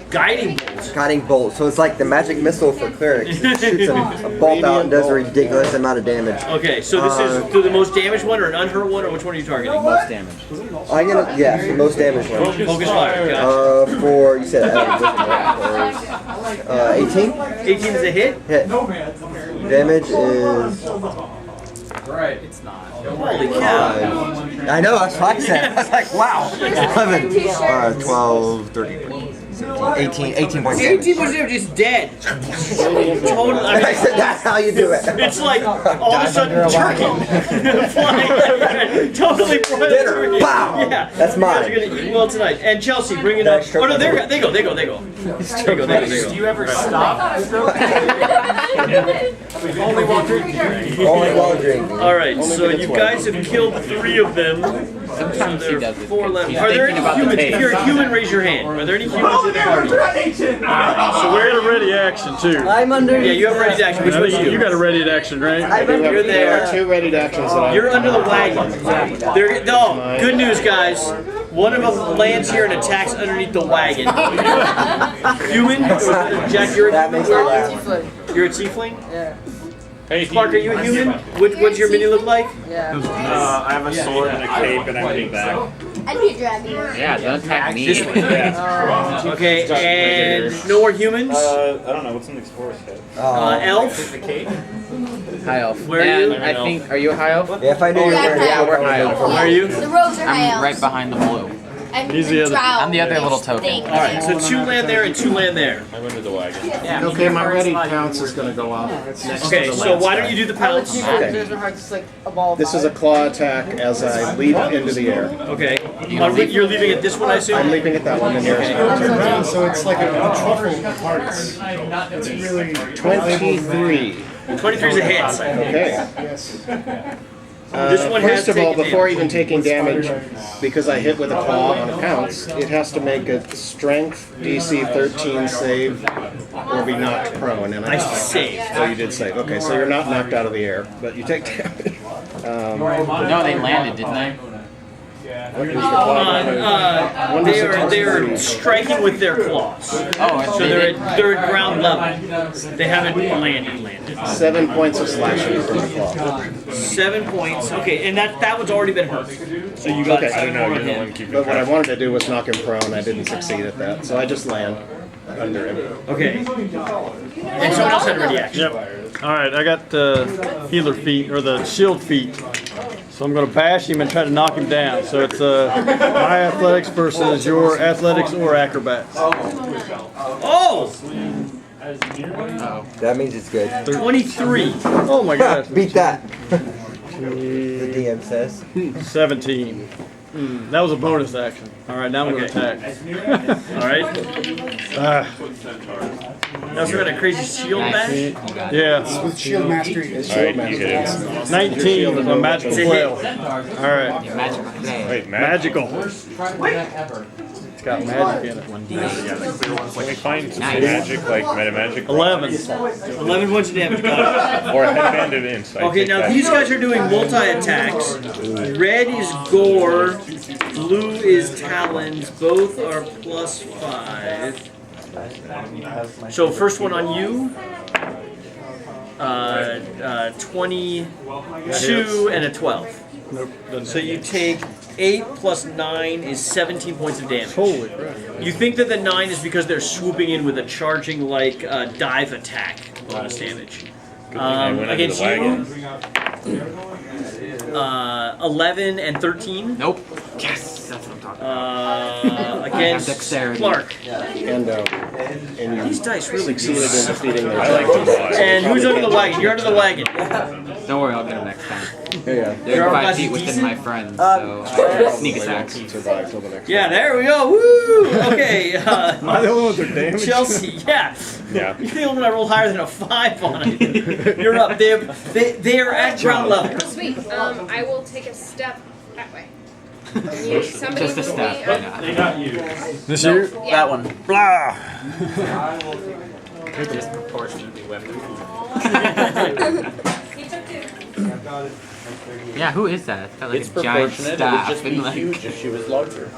Guiding bolt. Guiding Bolt. So it's like the magic missile for clerics. It shoots a bolt out and does a ridiculous amount of damage. Okay, so this is the most damaged one or an unhurt one, or which one are you targeting? Most damage. I'm gonna, yeah, the most damage one. Focus fire, gotcha. For, you said, 18? 18 is a hit? Hit. Damage is... Right, it's not. Holy cow. I know, that's what I said. I was like, wow. 11, 12, 13, 17, 18 points. 18 points damage is dead. Totally. I said that's how you do it. It's like all of a sudden turkey flying. Totally broiled turkey. Pow! Yeah, That's mine. You guys are gonna eat well tonight. And Chelsea, bring it up. Oh no, they go. Do you ever stop? Only while drinking. Only while drinking. Alright, so you guys have killed 3 of them. Sometimes So he there are does it. 4 left. He's Are there thinking any about the humans? taste. If you're a human, raise your hand. Are there any humans in the party? So we're at a ready action too. I'm under. Yeah, you have ready to action. Which one You got a ready to action, right? You're There there. are 2 ready actions that You're under the wagon. No, good news, guys. One of them lands here and attacks underneath the wagon. Human? Jack, you're a That human? makes me laugh. You're a tiefling? Yeah. Hey, Clark, are you a human? What's your mini look like? Yeah. I have a sword and a cape and everything back. I'd be a dragon. Yeah, don't attack me. Yeah. Okay, and no more humans? I don't know, what's an explorer's head? Elf? High elf. Where are you? And I think, are you a high elf? Yeah, if I knew you were there, Yeah, we're high elf. Where are you? The rogues are high I'm elves. right behind the blue. And He's the other- drow I'm the other is little token. thing. Alright, so 2 land there and 2 land there. I'm under the wagon. Yeah. Okay, my ready pounce is going to go off. Next Okay, to the so last why guy. don't you do the How would pounce? you Okay. there's a heart just like a ball of This is a claw attack as I leap into the air. Okay. You're leaving at this one, I I'm assume? leaping at that one, and yours. So it's like a truffle of hearts. It's really 23. 23 is a hit. Okay. Yes. This one has First of all, taken before damage. even taking damage, because I hit with a claw on a pounce, it has to make a strength DC 13 save or be knocked prone. And I saved. So you did save. Okay, so you're not knocked out of the air, but you take damage. No, they landed, didn't they? They are striking with their claws. Oh, So they're at ground level. They haven't landed. 7 points of slashing from the claw. 7 points. Okay, and that one's already been hurt. So you got Okay. 7 more on him. But what I wanted to do was knock him prone. I didn't succeed at that, so I just land under him. Okay. And someone else had a ready action. Yep. All right, I got the healer feet or the shield feet. So I'm going to bash him and try to knock him down. So it's my athletics versus your athletics or acrobats. Oh! That means it's good. 23. Oh my gosh. Beat that. The DM says. 17. That was a bonus action. All right, now I'm going to attack. All right. You also got a crazy shield bash? Yeah. With shield mastery. Alright, you hit it. 19 with a magical It's a hit. flail. All right. Wait, Magical. It's got magic in it. Can we find some magic, like meta magic? 11. 11 points of damage. Got Or a headband of insight. it. Okay, now these guys are doing multi-attacks. Red is gore, blue is talons. Both are +5. So first one on you. 22 and a 12. Nope. So you take 8 plus 9 is 17 points of damage. Holy crap. You think that the 9 is because they're swooping in with a charging like dive attack bonus damage. Against you, 11 and 13. Nope. Yes, that's what I'm talking about. Against Dexterity. Clark. And These dice really succeeded in defeating their I like to And who's under the wagon? You're under the wagon. Don't worry, I'll get him next time. Yeah. They're 5 feet within my friends, so I sneak attack. Survive till the next Yeah, there we go. Woo! Okay. Am I the only one with their damage? Chelsea, yeah. Yeah. You're the only one I rolled higher than a 5 on it. You're up. They are at ground level. Sweet. I will take a step that way. Somebody Just a move step. me Why up. not? They got you. This year? Yeah. That one. Blah! Disproportionately weapon. Yeah, who is that? It's got like It's a giant proportionate. It would staff. just be and, like, huge if she was larger.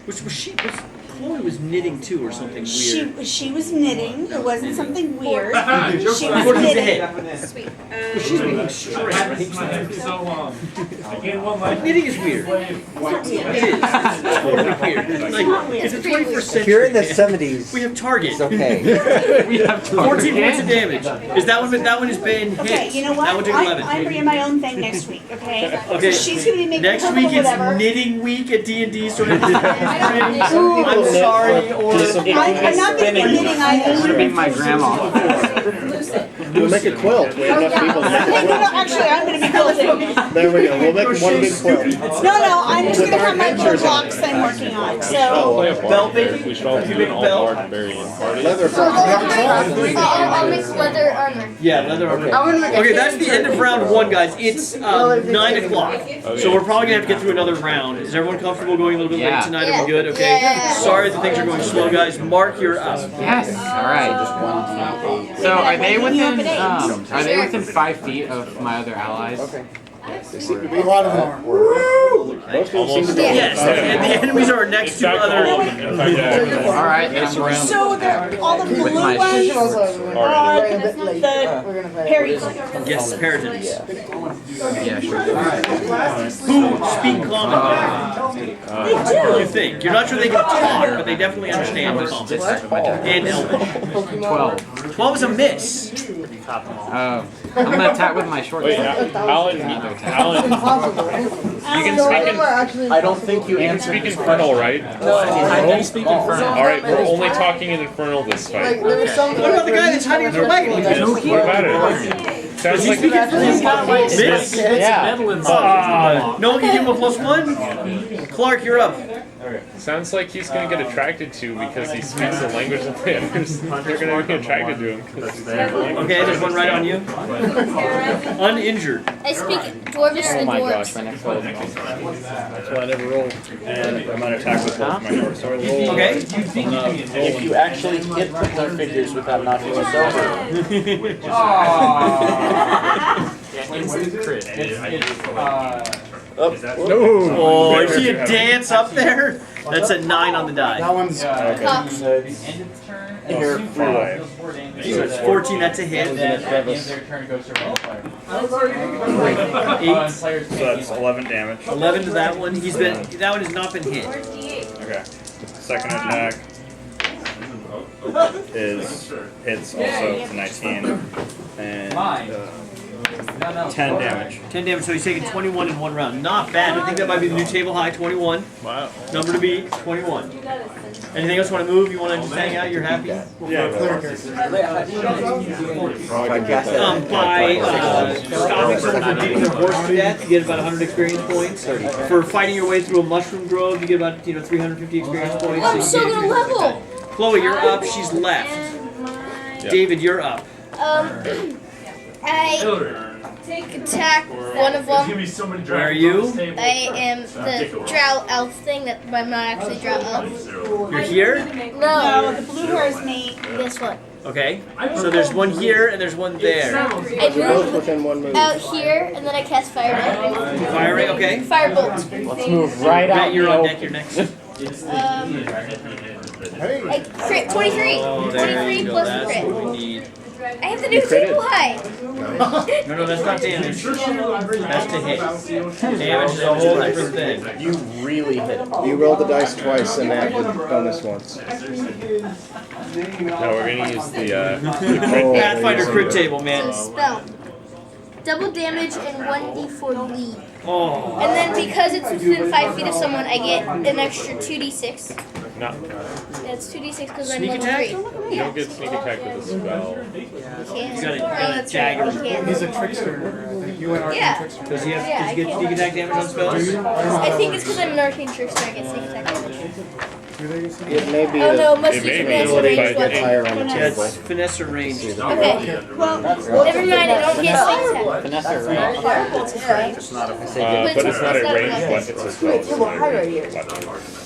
Which was she? Chloe was knitting too, or something weird. She was knitting. It wasn't something weird. She was According to knitting. hit. Sweet. Well, she's being straight, right? So I gained 1 life. Knitting is weird. It is. It's totally weird. It's like, it's the 21st century. If you're in the man. 70s, We have Target. it's okay. we have 14 points of damage. Is that one? That one has been hit. Okay, you know That one what? took 11. I'm bringing my own thing next week. Okay. Okay. So she's gonna be making Next purple week it's whatever. knitting week at D&D. So I'm knit sorry, for or I'm not gonna be knitting I'm gonna be either. my grandma. We'll make a quilt. We have enough people to make Hey, a no, quilt. actually, I'm gonna be quilting. There we go. We'll make one big quilt. No, I'm just With gonna our have my adventures on blocks that I'm working on. We So. should all play a Belt barbarian. making? We should all You do make an a all belt? barbarian party. Leather. I'll make leather armor. yeah, leather armor. Okay, that's the end of round 1, guys. It's 9 o'clock, so we're probably gonna have to get through another round. Is everyone comfortable going a little bit late Yeah. tonight? Are we good? Okay. Yeah. Sorry that things are going slow, guys. Mark, you're up. Yes. All right. So are they within 5 feet of my other allies? Okay. A lot of them are. Most people seem to be. Yes, and the enemies are next to other. All right. Then I'm going So they're all the blue with my ones. shield. The Perry. Yes, Peritons. Yeah, sure. Who speak common? What do you think? You're not sure they can talk, but they definitely understand the common. And Elvish. 12. 12 is a miss. I'm gonna attack with my short Wait, sword. Alan, you can speak in. I don't think you You can answered speak this Infernal, right? I can speak Infernal. All right, we're only talking in Infernal this fight. What about the guy that's hiding under the wagon? What about it? Sounds like He's got like Miss? No one can give him a +1? Clark, you're up. sounds like he's gonna get attracted to because he speaks the language that they understand. They're gonna be attracted to him because he's their language. Okay, there's one right on you. Uninjured. I speak Dwarvish Oh the my gosh, dwarves. my next one. That's why I never roll. And I'm gonna attack with both my short sword. Okay. If you actually hit their figures without knocking us over. Yeah, instant crit. Oh, you see a dance up there? That's a 9 on the die. That one's. Cox. Here, 5. So it's 14, that's a hit. 8. So that's 11 damage. 11 to that one. That one has not been hit. Okay. Second attack is hits also 19 and 10 damage. 10 damage, so he's taking 21 in 1 round. Not bad. I think that might be the new table high, 21. Wow. Number to beat, 21. Anything else you want to move? You want to just hang out? You're happy? Yeah. By stopping someone from beating their horse to death, you get about 100 experience points. For fighting your way through a mushroom grove, you get about 350 experience points. I'm still gonna level. Chloe, you're up. She's left. David, you're up. I attack one of them. Where are you? I am the drow elf thing that I'm not actually drow elf. You're here? No, the blue hair is me. This one. Okay. So there's one here and there's one there. I Both move within 1 move. out here and then I cast firebolt. Firing, okay. Firebolt. Let's move right out. Matt, you're on deck. You're next. I crit 23. Oh, there 23 you go. plus That's crit. what we need. I have the new table high. No, that's not damage. That's to hit. Damage is a whole different thing. You really hit him. You roll the dice twice and add the bonus once. No, we're gonna use the Pathfinder crit table, man. Spell. Double damage and 1d4 bleed. Oh. And then because it's within 5 feet of someone, I get an extra 2d6. No. Yeah, it's 2d6 because I'm Sneak level attack? 3. You don't get sneak attack with a spell. Can't. You got Oh, a that's dagger. right, I can't. He's a trickster. I think you and Arcane Yeah. trickster. Does he have? Yeah, does he I get can't. sneak attack damage on spells? I think it's because I'm an arcane trickster. I get sneak attack damage. It may be Oh no, it must It be may be finesse able to range fight weapon. higher on the Yeah, table. it's finesse or range. Okay. Well, never mind. I don't get sneak attack. Finesse or range. But it's not a ranged weapon, it's a spell.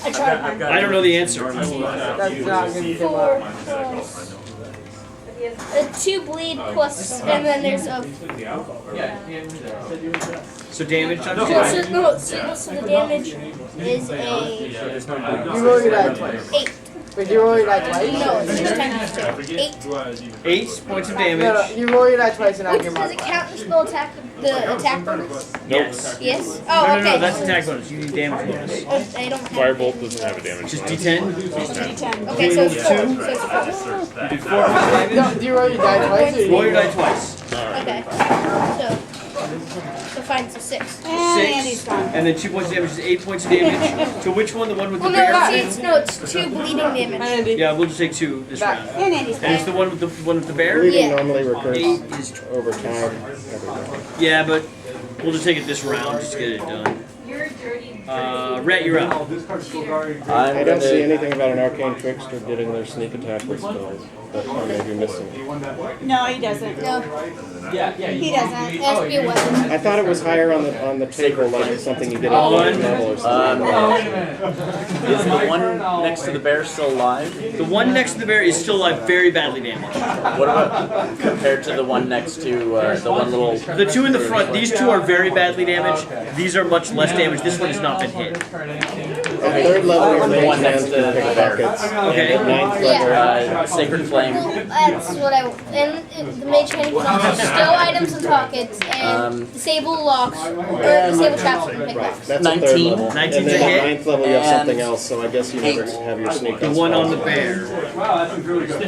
I tried. I don't know the answer. That's not gonna be Four plus a 2 bleed plus, and then there's a. So damage So, times so the damage is a You roll your die twice. 8. Wait, you roll your die twice? No, it's 6 times 2. 8. 8 points of No, no, damage. you roll your die twice and add your Does it modifier. count the spell attack? The attack bonus? Yes. Yes. No, Oh, no, okay. no, that's attack bonus. You need damage bonus. I don't have. Firebolt doesn't have a damage. Just bonus. D10. Okay, so it's 4. Two. So it's 4. You do 4 points of damage. No, do you roll your die twice? Or Roll your die twice. Okay. So fine, so 6. 6. And then 2 points of damage is 8 points of damage. To which one? The one with the Well, bear? no, it's 2 bleeding damage. Yeah, we'll just take 2 this round. And Andy's And it's the one with the bear? Bleeding Yeah. normally recurs 8 is. over time. Yeah, but we'll just take it this round just to get it done. Rhett, you're up. I don't see anything about an arcane trickster getting their sneak attack with spells, but I may be missing it. No, he doesn't. No, He doesn't. it has to be a weapon. I thought it was higher on the table, like something you get at One. level or something. Is the one next to the bear still alive? The one next to the bear is still alive, very badly damaged. What about compared to the one next to the one little? The 2 in the front, these 2 are very badly damaged. These are much less damaged. This one has not been hit. At 3rd level, your The mage one next hands to can pick the bear. buckets. Okay. At 9th level, Sacred flame. Well, that's what I. And the mage hand can also stow items in pockets and disable locks or disable traps and pickbacks. that's a 3rd 19. level. 19's And a then hit. at 9th level, you have something And else, so I guess you never have your sneak The on one on spells. the bear.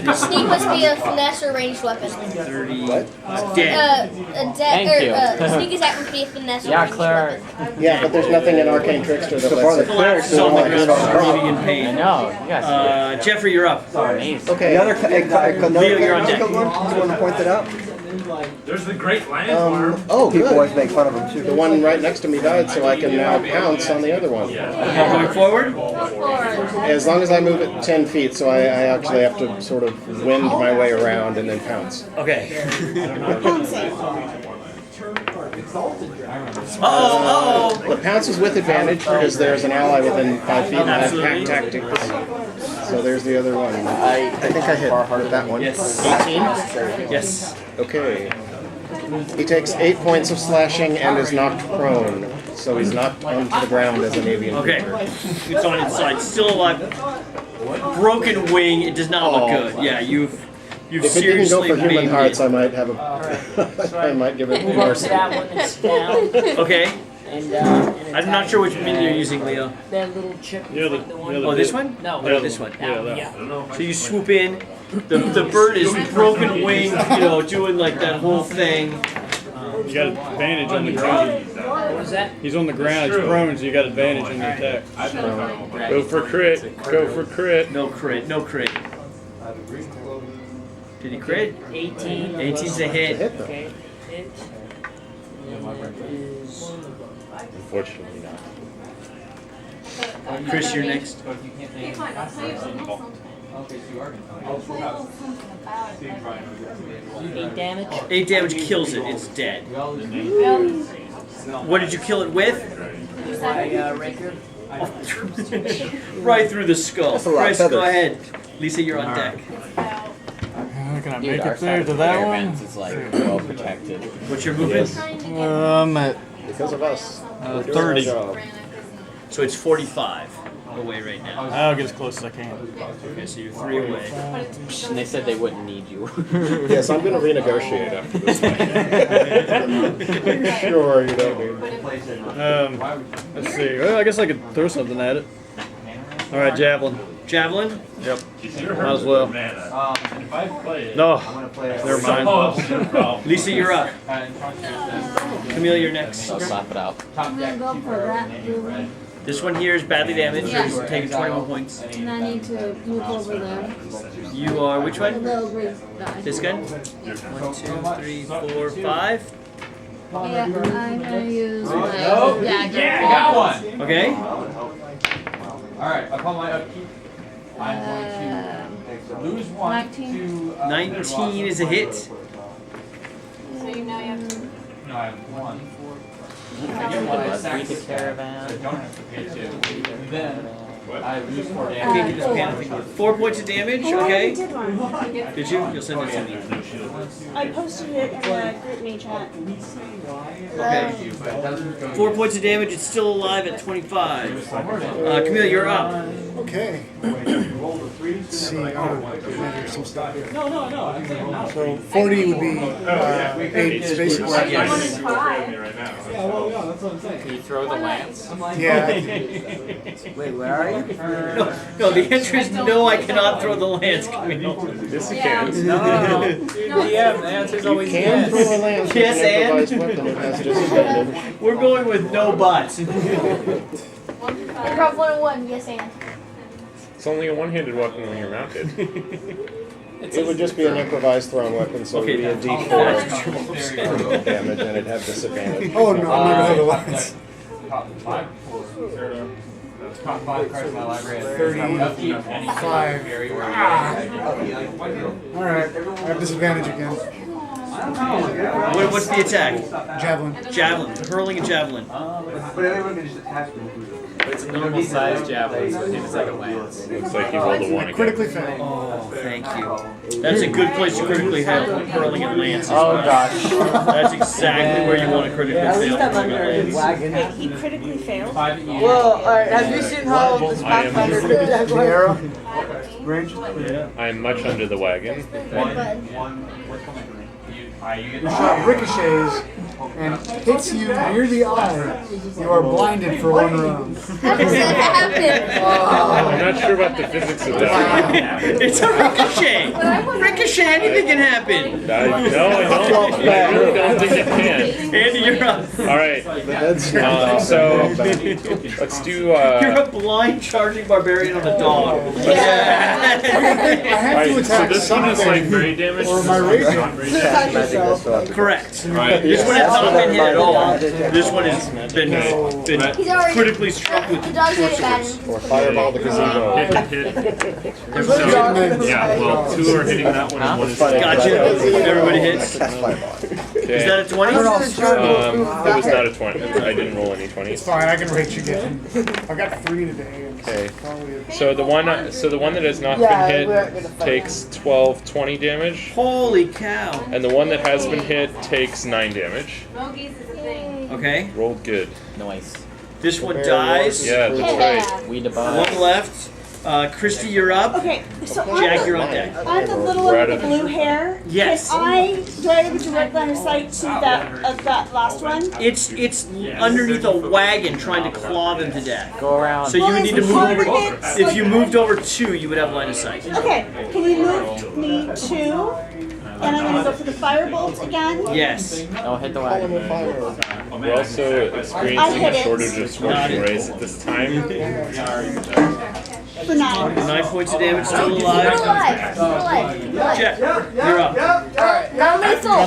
The sneak must be a finesse or ranged weapon. 30. What? Dead. Thank you. Sneak attack must be a finesse or Yeah, ranged Claire. weapon. Yeah, but there's nothing in Arcane Trickster that lets it. Collapses on the ground, screaming in I pain. know. You guys Jeffrey, you're up. amazing. Okay. Another Leo, you're on deck. You want to point that out? There's the Great Landfarm. Oh, people always make fun of him too. The one right next to me died, so I can now pounce on the other one. Going forward? As long as I move it 10 feet, so I actually have to sort of wind my way around and then pounce. Okay. The pounce is with advantage because there's an ally within 5 feet and I have pack tactics. So there's the other one. I think I hit with that one. Yes. 18? Yes. Okay. He takes 8 points of slashing and is knocked prone. So he's knocked onto the ground as an avian Okay. creature. It's on its side. Still alive. Broken wing. It does not look good. Yeah, you've If it didn't go seriously for human maimed hearts, it. I might have a. I might give it mercy. That one is down. Okay. And I'm not sure which minion you're using, Leo. that little chip. Yeah, the, Oh, this one? No, Oh, this one. Yeah, that one. So you swoop in. The bird is broken wing, doing like that whole thing. You got advantage on the ground. What was that? He's on the ground, he's prone, so you got advantage on the attack. Go for crit. Go for crit. No crit. No crit. Did he crit? 18. 18's a hit. Okay. Hit. Is Unfortunately not. Chris, you're next. Eight damage. 8 damage kills it. It's dead. What did you kill it with? Raker. Right through the skull. That's a lot of Chris, go feathers. ahead. Lisa, you're on deck. Can I Dude, make our it there side to of the that caravans one? is like well protected. What's your movement? Because of us. We're doing our 30. job. So it's 45 away right now. I'll get as close as I can. Okay, so you're 3 away. And they said they wouldn't need you. Yes, I'm going to renegotiate after this one. Sure, you don't need me. Let's see. Well, I guess I could throw something at it. All right, javelin. Javelin? Yep. Might as well. No. Never mind. Lisa, you're up. Camille, you're next. I'll slap it out. I'm gonna go for that blue one. This one here is badly damaged. Yeah. He's taking 21 points. And I need to move over there. You are which The one? little green guy. This guy? 1, 2, 3, 4, 5. Yeah, I'm gonna use my dagger. Yeah, I got one. Okay. Alright, upon my upkeep, I'm going to lose one 19. to 19 is a hit. So you now you have to. No, I have one. I I get one read attack the that I caravan. don't have to pay to. Then I lose 4 I can't damage. get this pan. I think 4 points of damage. I already Okay. did one. Did you? You'll send it to me. I posted it in the group me chat. Okay. 4 points of damage. It's still alive at 25. Camille, you're up. Okay. Let's see. Measure some stuff here. So 40 would be 8 spaces. Yes. Can you throw the lance? Yeah. Wait, where are you? No, the answer is no, I cannot throw the lance, Camille. Yes, you can. No. Yeah, the answer's always Can yes. throw a lance with Yes, an improvised and? weapon that has disadvantage. We're going with no buts. Drop 1-1, yes and. It's only a one-handed weapon when you're mounted. It would just be an improvised thrown weapon, so it would be a D4 damage, and it'd have disadvantage. Oh no, I'm not gonna go lance. Top 5 cards in my library. 35. Alright, I have disadvantage again. What's the attack? Javelin. Javelin. Hurling a javelin. But everyone can just attach me. It's a normal sized javelin, so it's like a lance. Looks like you rolled a 1 again. Critically failed. Oh, thank you. That's a good place to critically have hurling and lance. Oh gosh. That's exactly where you want to critically At least fail. I'm under his wagon. Wait, he critically failed? Well, alright, have you seen how this I am- Pathfinder did that going? Arrow. Range. I am much under the wagon. The shot ricochets and hits you near the eye. You are blinded for 1 round. How does that happen? I'm not sure about the physics of that. It's a ricochet. Ricochet, anything can happen. No, I don't. I really don't think it can. Andy, you're up. All right. So let's do. You're a blind charging barbarian on a dog. I have to Alright, so attack this one is like very damaged. or my raging. Correct. Right. This one has not been hit at all. This one has been He's already critically struck with the dog's short gonna swords. Or fireball the gazebo. Hit. So, yeah, well, 2 are hitting that one and 1 is Gotcha. Everybody hits. Cast fireball. Is that a 20? It was not a 20. I didn't roll any 20s. It's fine, I can rage again. I've got 3 today. And Okay. probably So the one that has not been hit takes 12, 20 damage, Holy cow. and the one that has been hit takes 9 damage. Mogies is a thing. Okay. Rolled good. Nice. This one dies. Yeah, that's right. We debug. One left. Christy, you're up. Okay, so Jack, you're on deck. I'm the little one with the blue hair. Yes. Do I have a direct line of sight to that last one? It's underneath a wagon trying to claw them to death. Go around. So you would need to move over. Targets, If you moved over 2, you would have line of sight. Okay, can you move me 2? And I'm gonna go for the firebolt again. Yes. Don't hit the wagon. We're also experiencing a shortage of scorching rays at this time. For 9. 9 points of damage, still You're alive. alive. You're alive. You're alive. Jack, you're up. Non-lethal.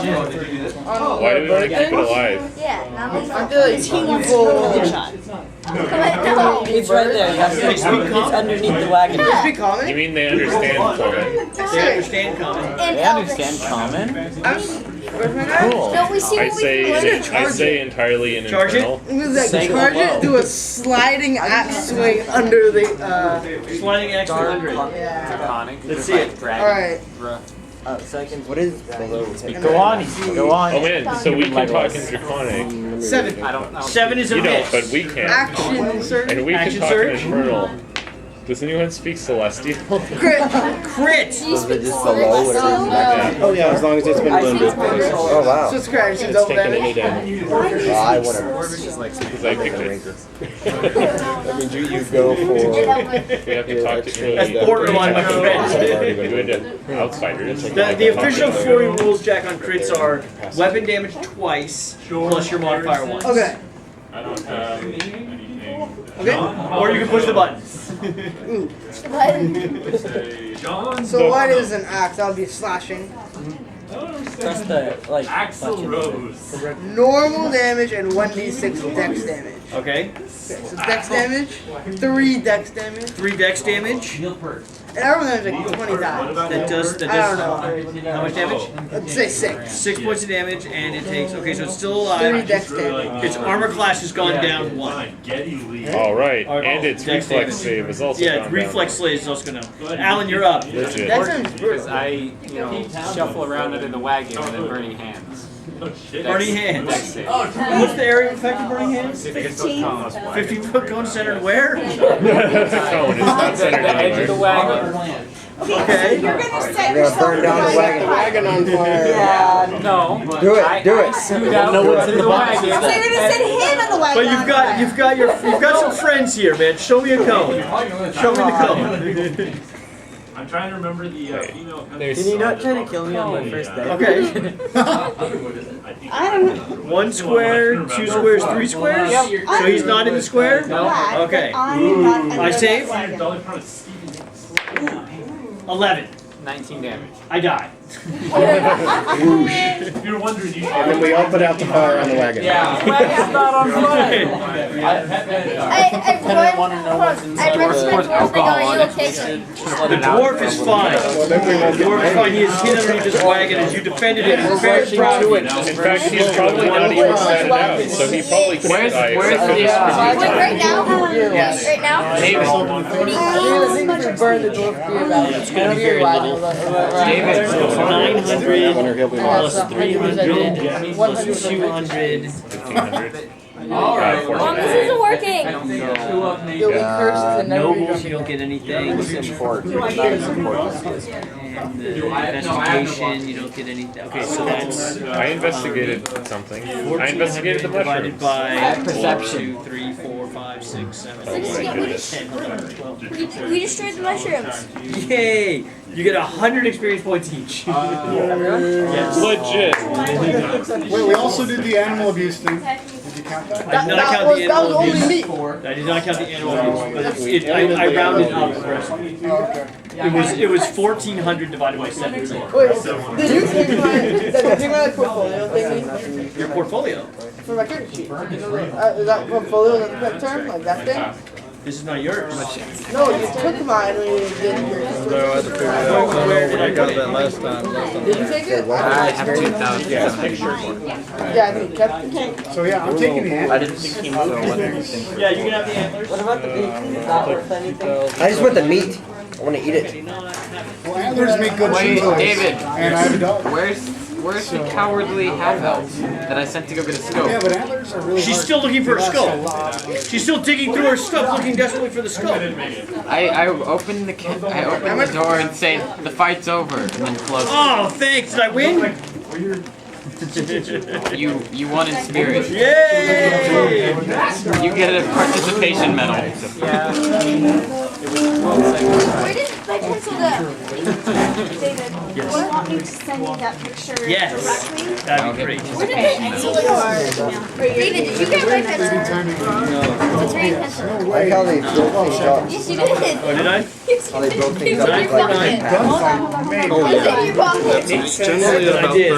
Why do we want to keep it alive? Yeah, non-lethal. Because he wants to roll the shot. No. It's right there. You have to, it's underneath the wagon. Yeah. You mean they understand common? They understand common. And They Elvish. understand common? Cool. Don't we see I what we can say learn? I say entirely in Charge it. internal. It was like Say charge hello. it, do a sliding axe swing under the Sliding axe to 100. Draconic. Let's see it. Alright. So I can. What is below? Go on. Go on. Oh man, so we can talk in Draconic. 7. I don't know. 7 is a You don't, miss. but we can. Action surge. And we can Action talk surge? in Infernal. Does anyone speak Celestial? Crit. Crit! Do you speak just below Celestial? Oh yeah, as long as it's been blended. Oh wow. Subscriptions It's over taken there. any damage. I want Because I picked it. That means you go for. We have to talk to That's borderline, my friend. Good outsiders. The official 40 rules, Jack, on crits are weapon damage twice plus your modifier once. Okay. I don't have anything Okay. Or you can push the button. So what is an axe? That would be slashing. Press the like Axel Rose. Normal damage and 1d6 dex damage. Okay. So dex damage, 3 dex damage. 3 dex damage. And I remember like 20 dies. That does. I don't know. How much damage? Let's say 6. 6 points of damage, and it takes. Okay, so it's still alive. 3 dex damage. Its armor class has gone down 1. All right, Oh, and its dex reflex damage. save is also Yeah, gone reflex slave is also gonna. Alan, you're up. Legit. Because I, shuffle around under the wagon and then burning hands. Burning hands. Dex save. What's the area of effect of burning hands? 15 cone. 50-foot cone centered where? It's a cone. It's not centered The edge of the anywhere. wagon. Okay. You're gonna set You're yourself gonna burn down the on wagon. fire. Wagon on fire. Yeah. No. Do it. Do it. Scoot out know what's in to the the box. wagon. So you're gonna set him on the wagon. But you've got some friends here, man. Show me a cone. Show me the cone. I'm trying to remember the female. Can you not try to kill me on my first day? Okay. I don't know. 1 square, 2 squares, 3 squares. So he's not in the square. Glad Okay. that I'm not under I that save. wagon. 11. 19 damage. I die. If you're wondering, you And then we all put out the fire on the wagon. Wagon's not on fire. I rinsed my dwarf. Are you okay? The dwarf is fine. Well, then we won't The get dwarf is fine. He is hid underneath this wagon as you defended it. He's very proud of it. In fact, he's probably not even stand out, so he probably can't die. Where's except for the, this Wait, right now? Yes. Right now? David. Burn the dwarf beer battle. It's gonna be very little. David. 900 plus 300 plus 200. 1,500. Mom, this isn't working. Nobles, you don't get anything. And the investigation, you don't get anything. Okay, so that's. I investigated something. I investigated the divided mushrooms. by Perception. 1, 2, 3, 4, 5, 6, 7, Oh 8, my 9, goodness. 10, 11, 12, 13. We destroyed the mushrooms. Yay! You get 100 experience points each. Yes. Legit. Wait, we also did the animal abuse thing. Did you count that? I did not count the that was animal only abuse. me. I did not count the animal abuse, but I rounded up the rest. Oh, okay. It was 1,400 divided by 17. Wait, did you take my portfolio thingy? Your portfolio. For my character sheet? Is that portfolio the correct term? Like that thing? This is not yours. No, you took mine when you did your So I had to figure it out. Where did I got put it? that last time. Did you take it? I have 2,000. Yeah, I think you kept it. So yeah, I'm taking the I didn't think he moved. Yeah, you can have the antlers. What about the beef? Is that worth anything? I just want the meat. I want to eat it. Well, antlers make good Wait, cheese. David. And I have a dog. Where's the cowardly half-elf that I sent to go get a scope? Yeah, but antlers are really She's hard still looking for a to scope. do. She's still digging through her stuff, looking desperately for the scope. I opened the door and say the fight's over, and then close it. Oh, thanks. Did I win? You won in spirit. Yay! You get a participation medal. Where did my pencil go? David, do you want me to send you that picture Yes. directly? That'd be great. Where did my pencil go? David, did you get my pencil? What's your pencil? I like how they built things up. Yes, you did. Oh, did I? Yes, How they built things you up. did. It's in your pocket. Oh, It's in your pocket. It's generally I about did. 30.